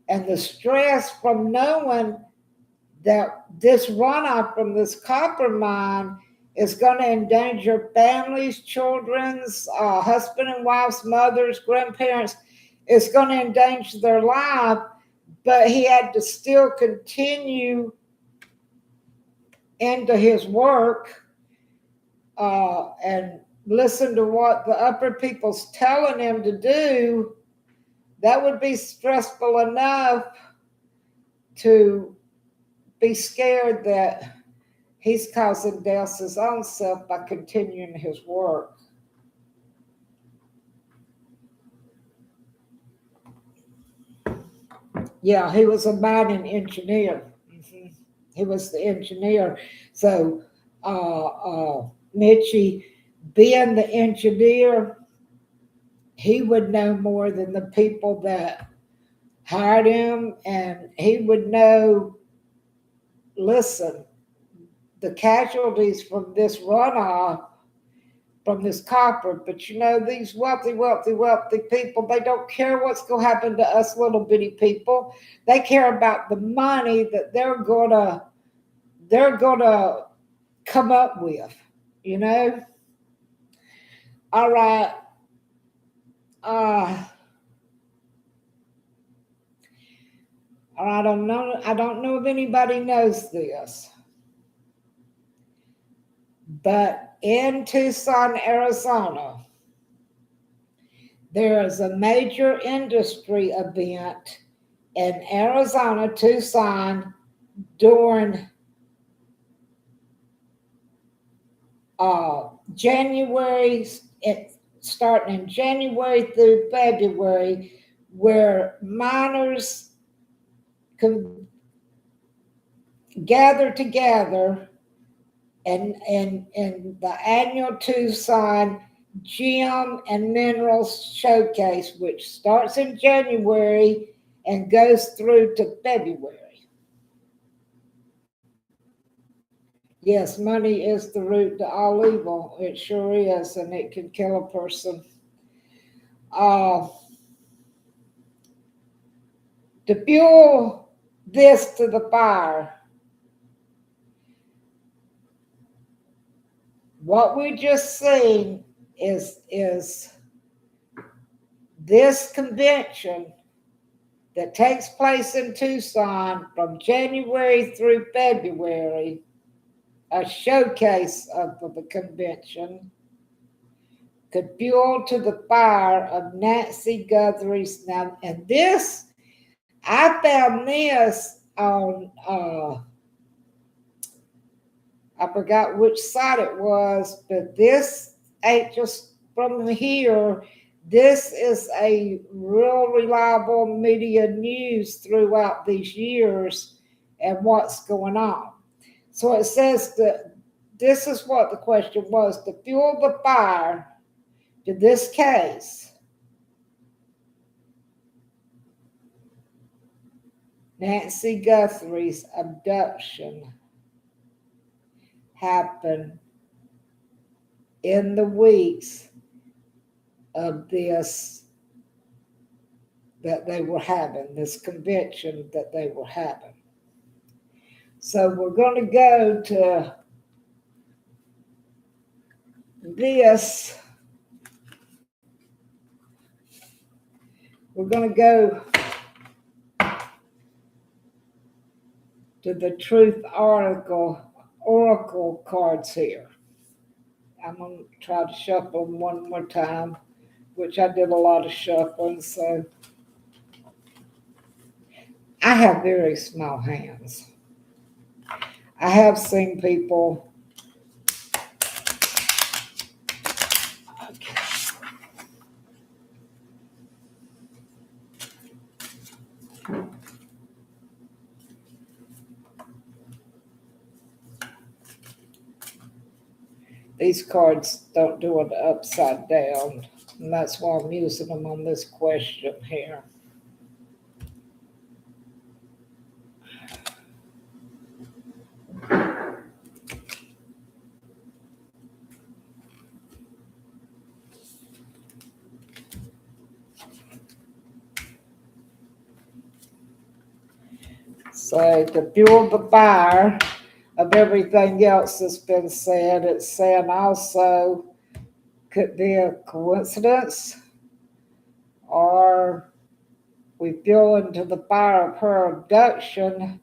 and the stress from knowing that this runoff from this copper mine is going to endanger families, children's, husband and wives, mothers, grandparents, it's going to endanger their life, but he had to still continue into his work and listen to what the upper people's telling him to do. That would be stressful enough to be scared that he's causing deaths his own self by continuing his work. Yeah, he was a mining engineer. Mm-hmm. He was the engineer. So, Mitchie, being the engineer, he would know more than the people that hired him, and he would know, listen, the casualties from this runoff, from this copper, but you know, these wealthy people, they don't care what's going to happen to us little bitty people. They care about the money that they're gonna come up with, you know. All right. I don't know if anybody knows this, but in Tucson, Arizona, there is a major industry event in Arizona, Tucson, during January, starting in January through February, where miners can gather together and the annual Tucson Gem and Minerals Showcase, which starts in January and goes through to February. Yes, money is the root to all evil. It sure is, and it can kill a person. To fuel this to the fire, what we just seen is this convention that takes place in Tucson from January through February, a showcase of the convention, could fuel to the fire of Nancey Guthrie's. Now, and this, I found this on, I forgot which site it was, but this ain't just from here. This is a real reliable media news throughout these years and what's going on. So it says that this is what the question was: to fuel the fire to this case, Nancey Guthrie's abduction happened in the weeks of this that they were having, this convention that they were having. So we're going to go to this. We're going to go to the truth oracle cards here. I'm going to try to shuffle them one more time, which I did a lot of shuffling, so I have very small hands. I have seen people. Okay. These cards don't do it upside down, and that's why I'm using them on this question here. So to fuel the fire of everything else that's been said, it's saying also could be a coincidence, or we fuel into the fire of her abduction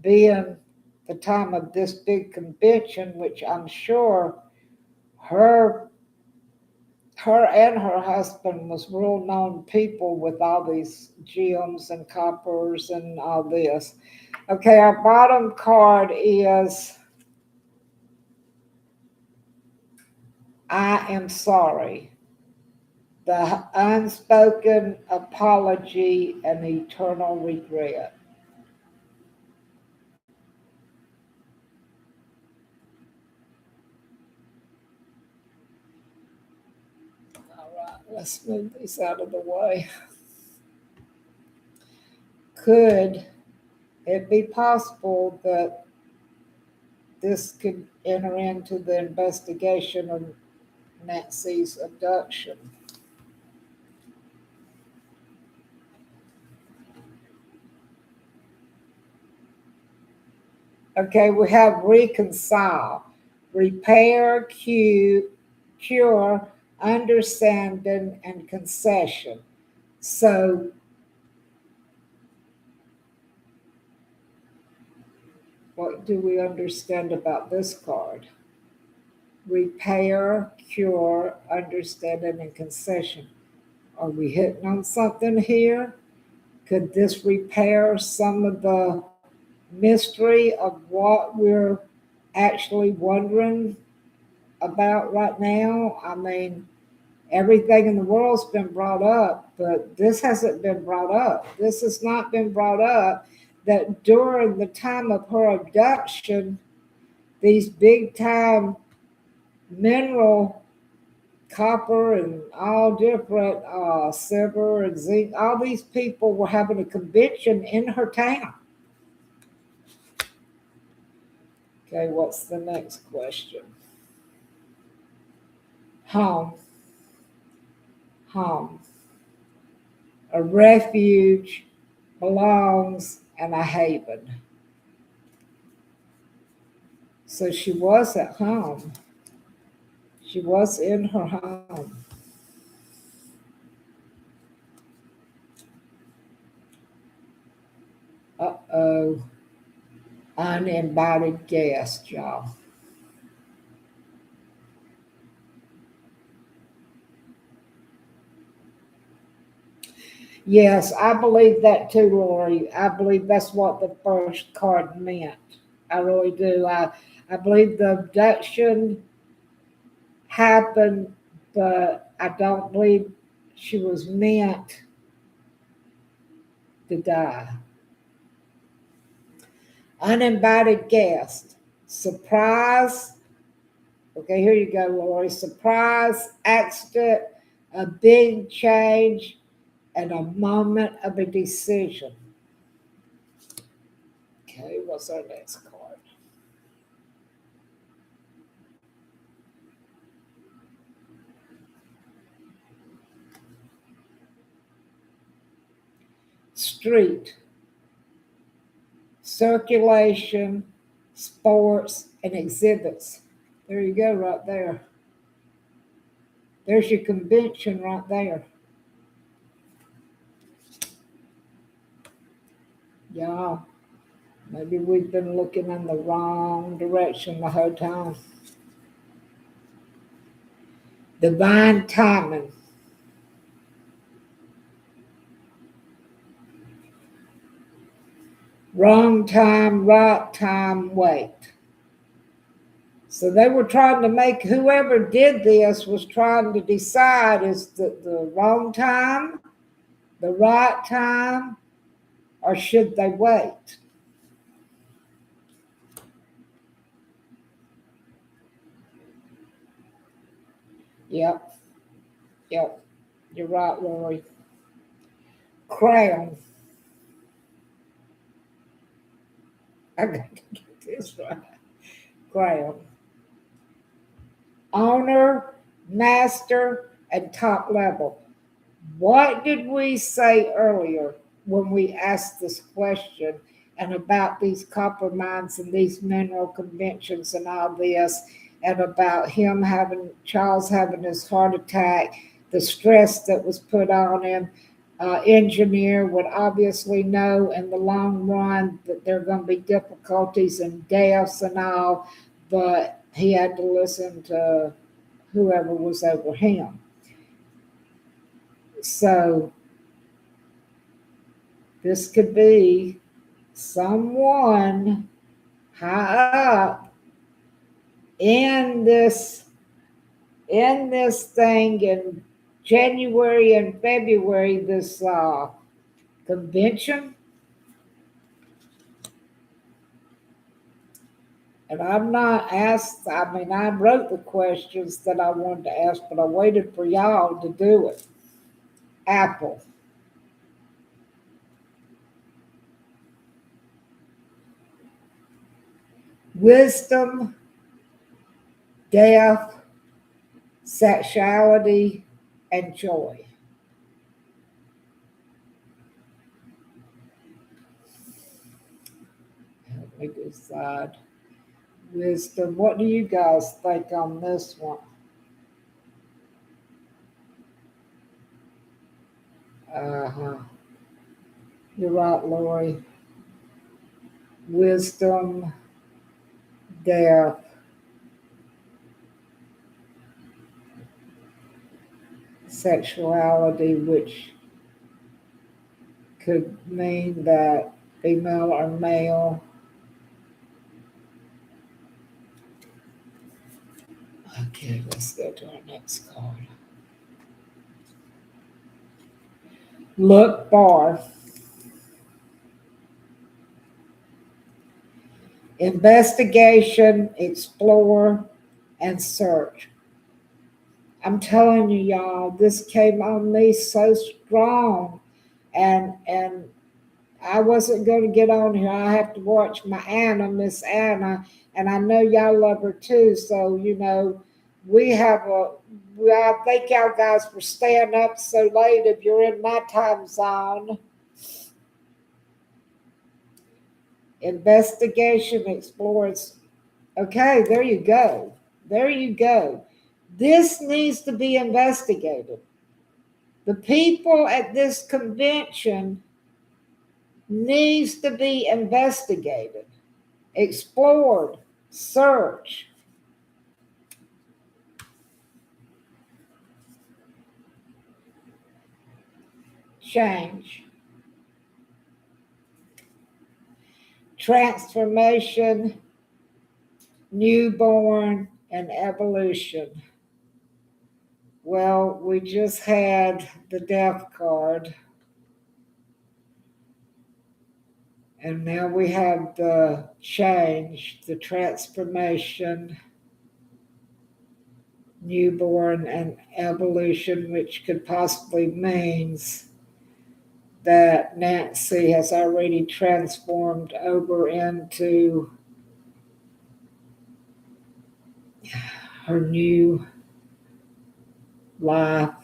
being the time of this big convention, which I'm sure her and her husband was real known people with all these gems and coppers and all this. Okay, our bottom card is I am sorry. The unspoken apology and eternal regret. All right, let's move these out of the way. Could it be possible that this could enter into the investigation of Nancey's abduction? Okay, we have reconcile, repair, cure, understanding, and concession. So, what do we understand about this card? Repair, cure, understanding, and concession. Are we hitting on something here? Could this repair some of the mystery of what we're actually wondering about right now? I mean, everything in the world's been brought up, but this hasn't been brought up. This has not been brought up that during the time of her abduction, these big time mineral copper and all different silver and zinc, all these people were having a convention in her town. Okay, what's the next question? Home. Home. A refuge, belongs, and a haven. So she was at home. She was in her home. Uh-oh. Uninvited guest, y'all. Yes, I believe that too, Lori. I believe that's what the first card meant. I really do. I believe the abduction happened, but I don't believe she was meant to die. Uninvited guest. Surprise. Okay, here you go, Lori. Surprise, accident, a big change, and a moment of a decision. Okay, what's our next card? Street. Circulation, sports, and exhibits. There you go, right there. There's your convention right there. Yeah, maybe we've been looking in the wrong direction the whole time. Divine timing. Wrong time, right time, wait. So they were trying to make, whoever did this was trying to decide, is the wrong time, the right time, or should they wait? Yep, yep. You're right, Lori. Crown. I got to get this right. Crown. Owner, master, and top level. What did we say earlier when we asked this question and about these copper mines and these mineral conventions and all this, and about him having, Charles having his heart attack, the stress that was put on him? Engineer would obviously know in the long run that there are going to be difficulties and deaths and all, but he had to listen to whoever was over him. So this could be someone high up in this thing in January and February, this convention. And I'm not asked, I mean, I wrote the questions that I wanted to ask, but I waited for y'all to do it. Apple. Wisdom, death, sexuality, and joy. Help me decide. Wisdom. What do you guys think on this one? Uh-huh. You're right, Lori. Wisdom, death, sexuality, which could mean that female or male. Okay, let's go to our next card. Look for. Investigation, explore, and search. I'm telling you, y'all, this came on me so strong, and I wasn't going to get on here. I have to watch my Anna, Miss Anna, and I know y'all love her too. So we have a. I thank y'all guys for staying up so late. If you're in my time zone, investigation, explores. Okay, there you go. There you go. This needs to be investigated. The people at this convention needs to be investigated, explored, searched. Change, transformation, newborn, and evolution. Well, we just had the death card. And now we have the change, the transformation, newborn, and evolution, which could possibly means that Nancey has already transformed over into her new life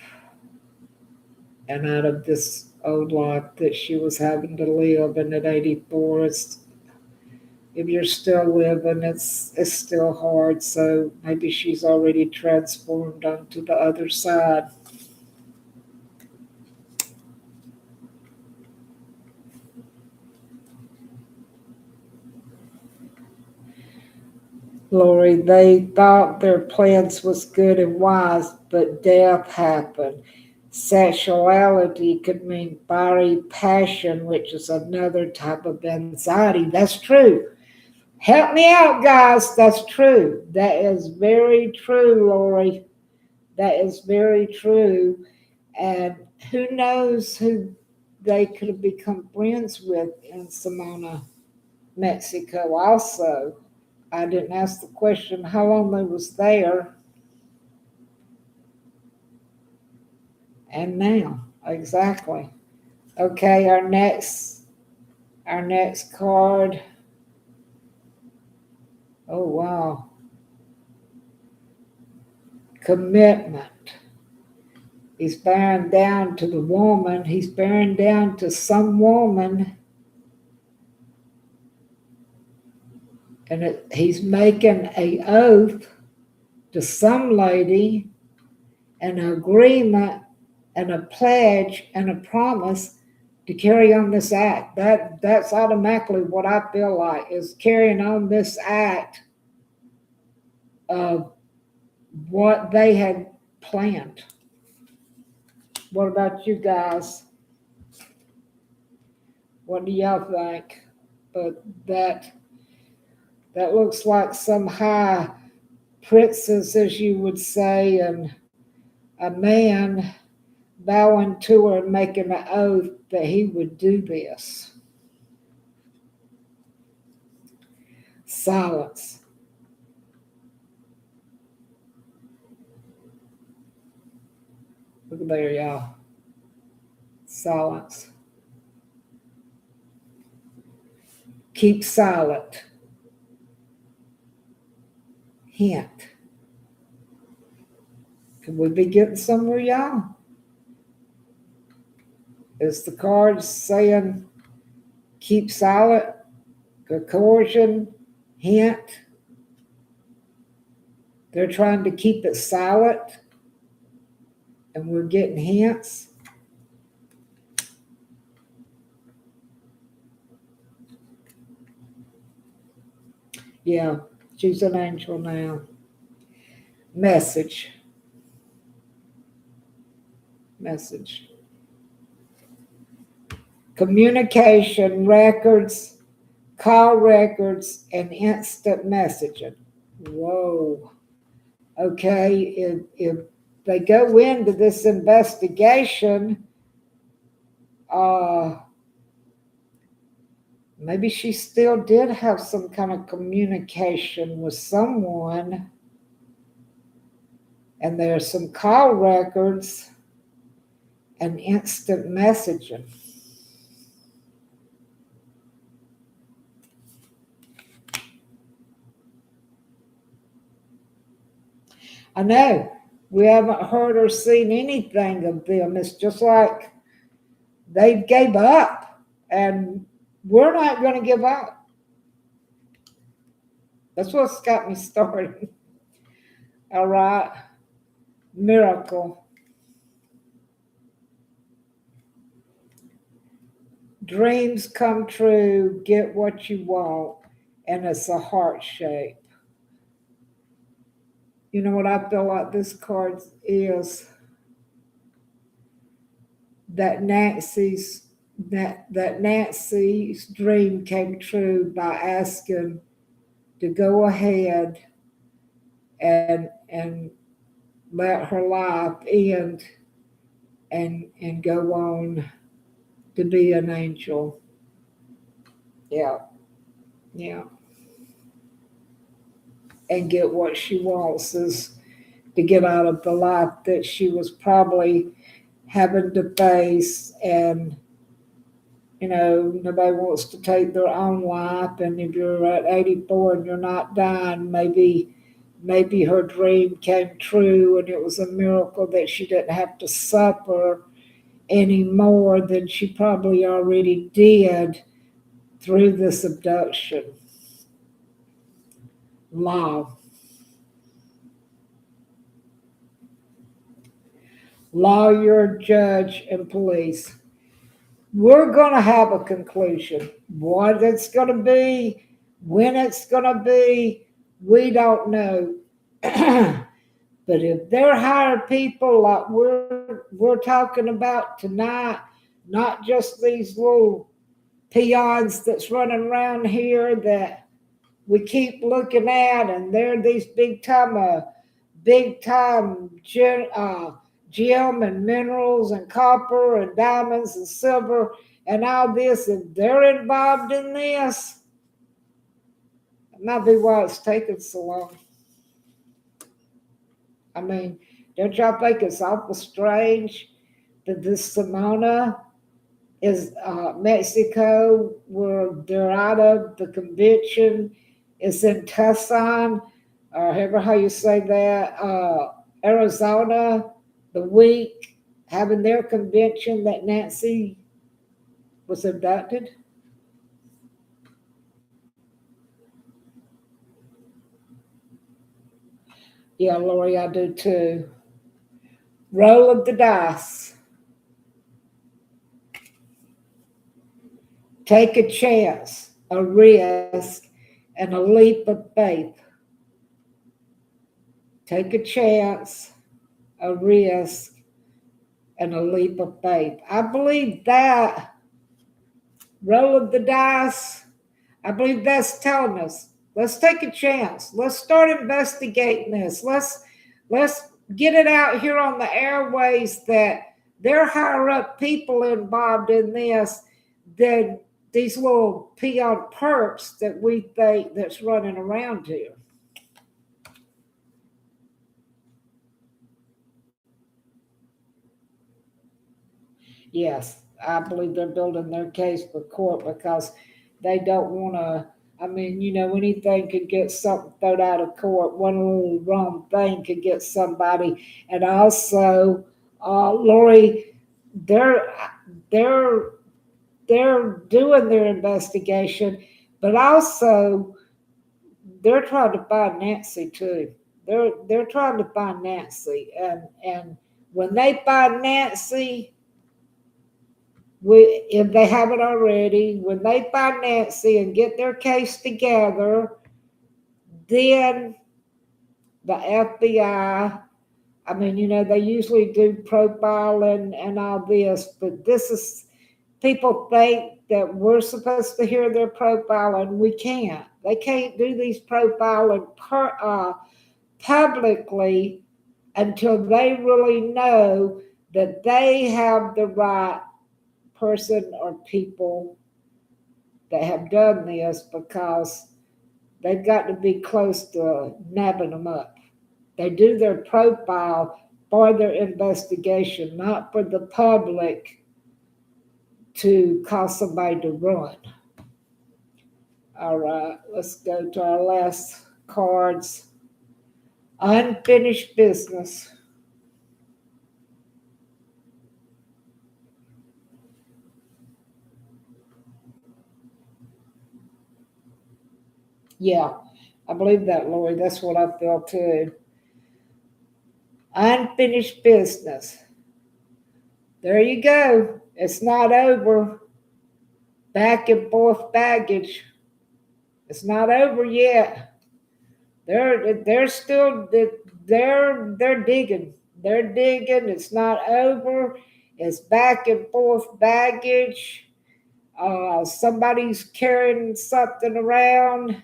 and out of this old life that she was having to live. And at 84, if you're still living, it's still hard. So maybe she's already transformed onto the other side. Lori, they thought their plans was good and wise, but death happened. Sexuality could mean fiery passion, which is another type of anxiety. That's true. Help me out, guys. That's true. That is very true, Lori. That is very true. And who knows who they could have become friends with in Samana, Mexico also. I didn't ask the question how long they was there. And now, exactly. Okay, our next card. Oh wow. Commitment. He's bearing down to the woman. He's bearing down to some woman. And he's making an oath to some lady, an agreement and a pledge and a promise to carry on this act. That's automatically what I feel like is carrying on this act of what they had planned. What about you guys? What do y'all think? But that looks like some high princess, as you would say, and a man bowing to her and making an oath that he would do this. Silence. Look there, y'all. Silence. Keep silent. Hint. Could we be getting somewhere, y'all? Is the card saying keep silent? Coercion? Hint? They're trying to keep it silent and we're getting hints. Yeah, she's an angel now. Message. Communication records, call records, and instant messaging. Whoa. Okay, if they go into this investigation, maybe she still did have some kind of communication with someone, and there's some call records and instant messaging. I know, we haven't heard or seen anything of them. It's just like they gave up, and we're not going to give up. That's what's got me started. All right. Miracle. Dreams come true, get what you want, and it's a heart shape. You know what I feel like this card is? That Nancey's dream came true by asking to go ahead and let her life end and go on to be an angel. Yeah, yeah. And get what she wants is to get out of the life that she was probably having to face. And nobody wants to take their own life. And if you're at 84 and you're not dying, maybe her dream came true and it was a miracle that she didn't have to suffer any more than she probably already did through this abduction. Law. Lawyer, judge, and police. We're going to have a conclusion. What it's going to be, when it's going to be, we don't know. But if they're hired people like we're talking about tonight, not just these little peons that's running around here that we keep looking at, and they're these big time gem and minerals and copper and diamonds and silver and all this, and they're involved in this. It might be why it's taking so long. I mean, don't y'all think it's awful strange that this Simona is Mexico, where they're out of the convention, is in Tucson, or however how you say that, Arizona, the week having their convention that Nancey was abducted? Yeah, Lori, I do too. Roll of the dice. Take a chance, a risk, and a leap of faith. Take a chance, a risk, and a leap of faith. I believe that roll of the dice, I believe that's telling us, let's take a chance. Let's start investigating this. Let's get it out here on the airways that there are higher up people involved in this than these little peon perps that we think that's running around here. Yes, I believe they're building their case for court because they don't want to. I mean, anything could get something thrown out of court. One little wrong thing could get somebody. And also, Lori, they're they're they're doing their investigation, but also they're trying to find Nancey too. They're trying to find Nancey, and when they find Nancey, if they haven't already, when they find Nancey and get their case together, then the FBI, I mean, they usually do profiling and all this, but this is, people think that we're supposed to hear their profile and we can't. They can't do these profiling publicly until they really know that they have the right person or people that have done this, because they've got to be close to nabbing them up. They do their profile for their investigation, not for the public to cause somebody to run. All right, let's go to our last cards. Unfinished business. Yeah, I believe that, Lori. That's what I feel too. Unfinished business. There you go. It's not over. Back and forth baggage. It's not over yet. They're still they're digging. They're digging. It's not over. It's back and forth baggage. Somebody's carrying something around,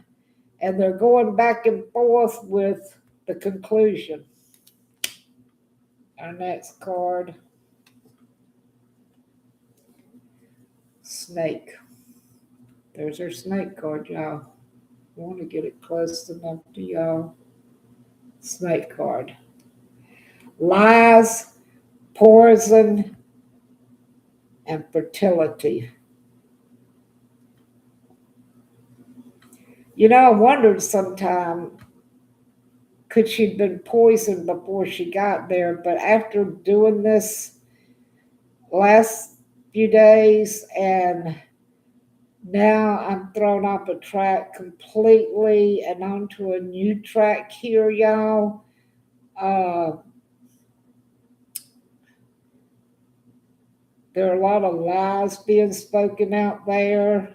and they're going back and forth with the conclusion. Our next card, snake. There's our snake card, y'all. I want to get it close enough to y'all. Snake card. Lies, poison, and fertility. You know, I wondered sometime, could she'd been poisoned before she got there, but after doing this last few days and now I'm thrown off a track completely and onto a new track here, y'all. There are a lot of lies being spoken out there.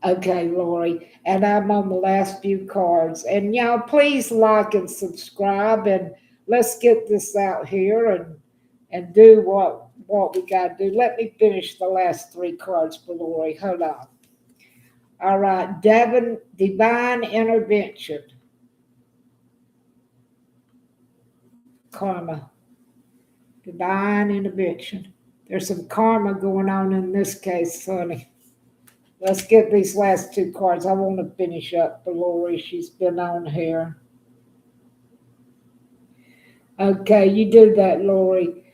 Okay, Lori, and I'm on the last few cards. And y'all, please like and subscribe, and let's get this out here and do what we got to do. Let me finish the last three cards for Lori. Hold on. All right, divine intervention. Karma. Divine intervention. There's some karma going on in this case, honey. Let's get these last two cards. I want to finish up for Lori. She's been on here. Okay, you do that, Lori.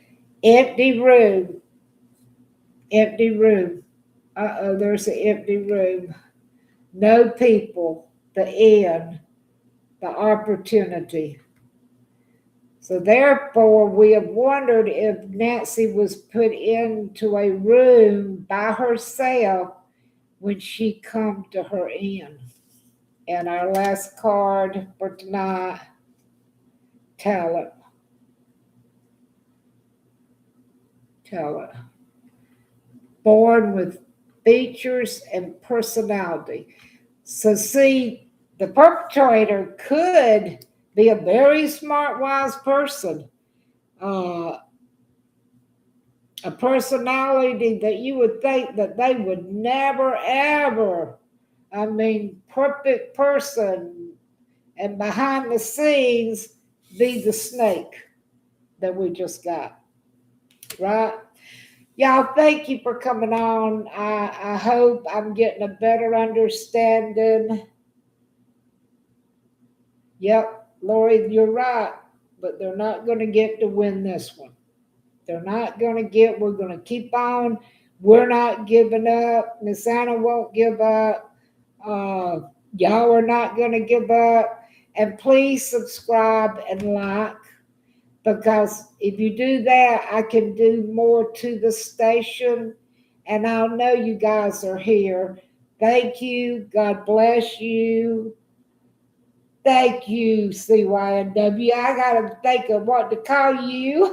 Empty room. Empty room. Uh-oh, there's an empty room. No people. The end. The opportunity. So therefore, we have wondered if Nancey was put into a room by herself when she come to her end. And our last card for tonight, talent. Talent. Born with features and personality. So see, the perpetrator could be a very smart, wise person. A personality that you would think that they would never, ever, perfect person, and behind the scenes be the snake that we just got, right? Y'all, thank you for coming on. I hope I'm getting a better understanding. Yep, Lori, you're right, but they're not going to get to win this one. They're not going to get, we're going to keep on. We're not giving up. Miss Anna won't give up. Y'all are not going to give up. And please subscribe and like, because if you do that, I can do more to the station. And I'll know you guys are here. Thank you. God bless you. Thank you, CYNW. I got to think of what to call you.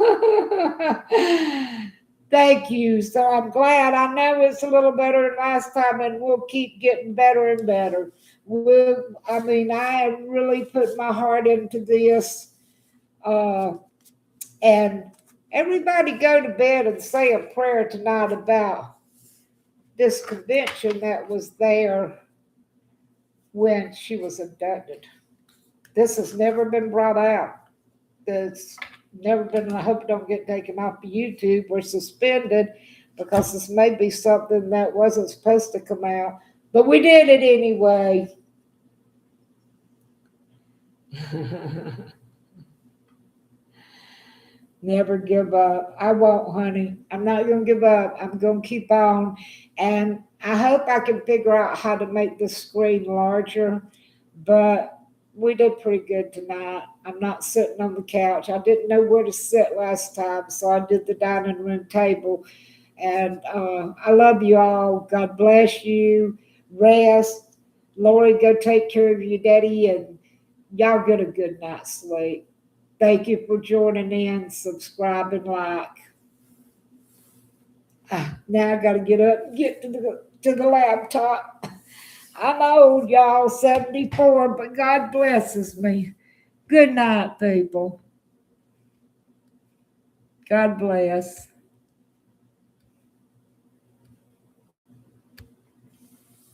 Thank you. So I'm glad. I know it's a little better than last time, and we'll keep getting better and better. I have really put my heart into this. And everybody go to bed and say a prayer tonight about this convention that was there when she was abducted. This has never been brought out. It's never been, I hope it don't get taken off of YouTube or suspended, because this may be something that wasn't supposed to come out. But we did it anyway. Never give up. I won't, honey. I'm not going to give up. I'm going to keep on. And I hope I can figure out how to make the screen larger. But we did pretty good tonight. I'm not sitting on the couch. I didn't know where to sit last time, so I did the dining room table. And I love you all. God bless you. Rest. Lori, go take care of your daddy, and y'all get a good night's sleep. Thank you for joining in. Subscribe and like. Now I got to get up and get to the laptop. I'm old, y'all, 74, but God blesses me. Good night, people. God bless.